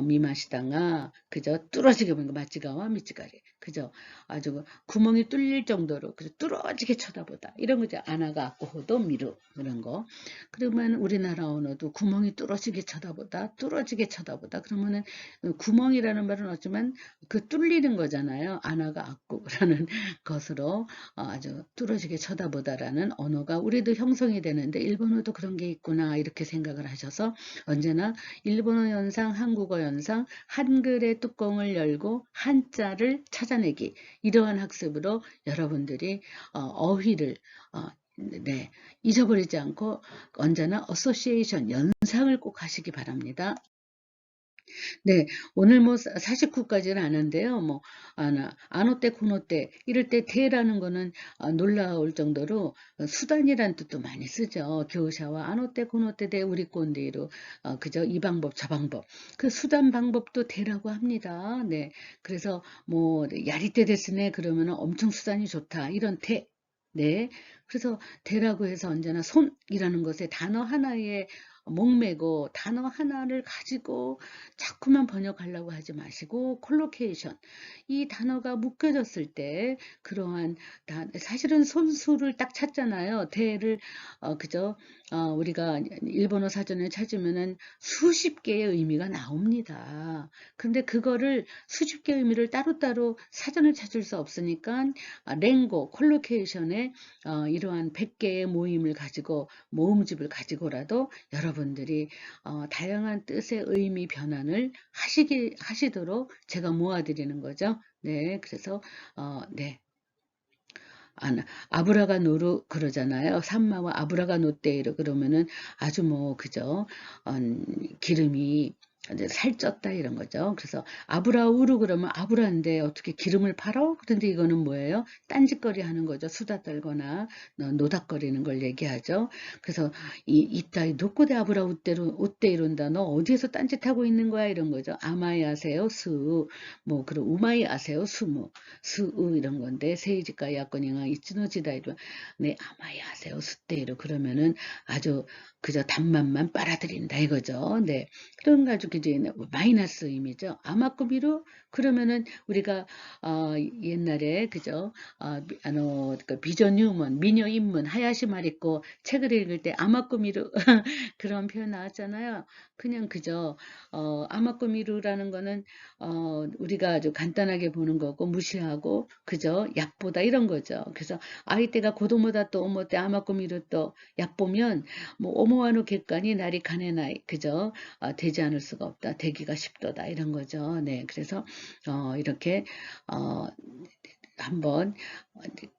미마시다가 그저 뚫어지게 보는 거 마찌가와 미찌가리 그저 아주 구멍이 뚫릴 정도로 그저 뚫어지게 쳐다보다 이런 거죠. 아나가 왔고 호도 미루 그런 거. 그러면 우리나라 언어도 구멍이 뚫어지게 쳐다보다 뚫어지게 쳐다보다 그러면은 구멍이라는 말은 어쩌면 그 뚫리는 거잖아요. 아나가 악국이라는 것으로 아주 뚫어지게 쳐다보다라는 언어가 우리도 형성이 되는데 일본어도 그런 게 있구나 이렇게 생각을 하셔서 언제나 일본어 연상, 한국어 연상, 한글의 뚜껑을 열고 한자를 찾아내기 이러한 학습으로 여러분들이 어휘를 네, 잊어버리지 않고 언제나 어소시에이션 연상을 꼭 하시기 바랍니다. 네, 오늘 뭐 49까지는 안 한데요. 뭐 아노 때 코노 때 이럴 때 대라는 거는 놀라울 정도로 수단이란 뜻도 많이 쓰죠. 교샤와 아노 때 코노 때대 우리 꼰대로 그죠? 이 방법 저 방법 그 수단 방법도 대라고 합니다. 네, 그래서 뭐 야리때 됐으네 그러면 엄청 수단이 좋다 이런 대. 네, 그래서 대라고 해서 언제나 손이라는 것에 단어 하나에 목매고 단어 하나를 가지고 자꾸만 번역하려고 하지 마시고 콜로케이션 이 단어가 묶여졌을 때 그러한 사실은 손수를 딱 찾잖아요. 대를 그죠? 우리가 일본어 사전을 찾으면은 수십 개의 의미가 나옵니다. 근데 그거를 수십 개의 의미를 따로따로 사전을 찾을 수 없으니까 랭고 콜로케이션에 이러한 100개의 모임을 가지고 모음집을 가지고라도 여러분들이 다양한 뜻의 의미 변환을 하시도록 제가 모아드리는 거죠. 네, 그래서 네. 아브라가 노루 그러잖아요. 산마와 아브라가 노떼이르 그러면은 아주 뭐 그죠. 기름이 살쪘다 이런 거죠. 그래서 아브라우르 그러면 아브라인데 어떻게 기름을 팔어? 그런데 이거는 뭐예요? 딴짓거리 하는 거죠. 수다 떨거나 노닥거리는 걸 얘기하죠. 그래서 이따이 노코데 아브라 웃대 이룬다. 너 어디에서 딴짓하고 있는 거야? 이런 거죠. 아마이 아세요? 수. 뭐 그런 우마이 아세요? 수무. 수우 이런 건데 세이지가 야권이가 이츠노지다 이런 네 아마이 아세요? 수대이로 그러면은 아주 그저 단맛만 빨아들인다 이거죠. 네. 그런 가지고 이제 마이너스 의미죠. 아마꾸미로 그러면은 우리가 옛날에 그죠? 그 비전 유먼 미녀 입문 하야시 말 있고 책을 읽을 때 아마꾸미루 그런 표현 나왔잖아요. 그냥 그저 아마꾸미루라는 거는 우리가 아주 간단하게 보는 거고 무시하고 그저 약보다 이런 거죠. 그래서 아이때가 고도모다 또 오모때 아마꾸미루 또 약보면 뭐 오모와노 객관이 날이 가네나이 그저 되지 않을 수가 없다. 되기가 쉽도다 이런 거죠. 네, 그래서 이렇게 한번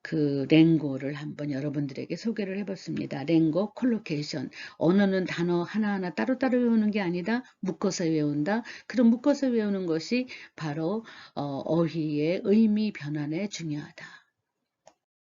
그 랭고를 한번 여러분들에게 소개를 해봤습니다. 랭고 콜로케이션 언어는 단어 하나하나 따로따로 외우는 게 아니다. 묶어서 외운다. 그런 묶어서 외우는 것이 바로 어휘의 의미 변환에 중요하다.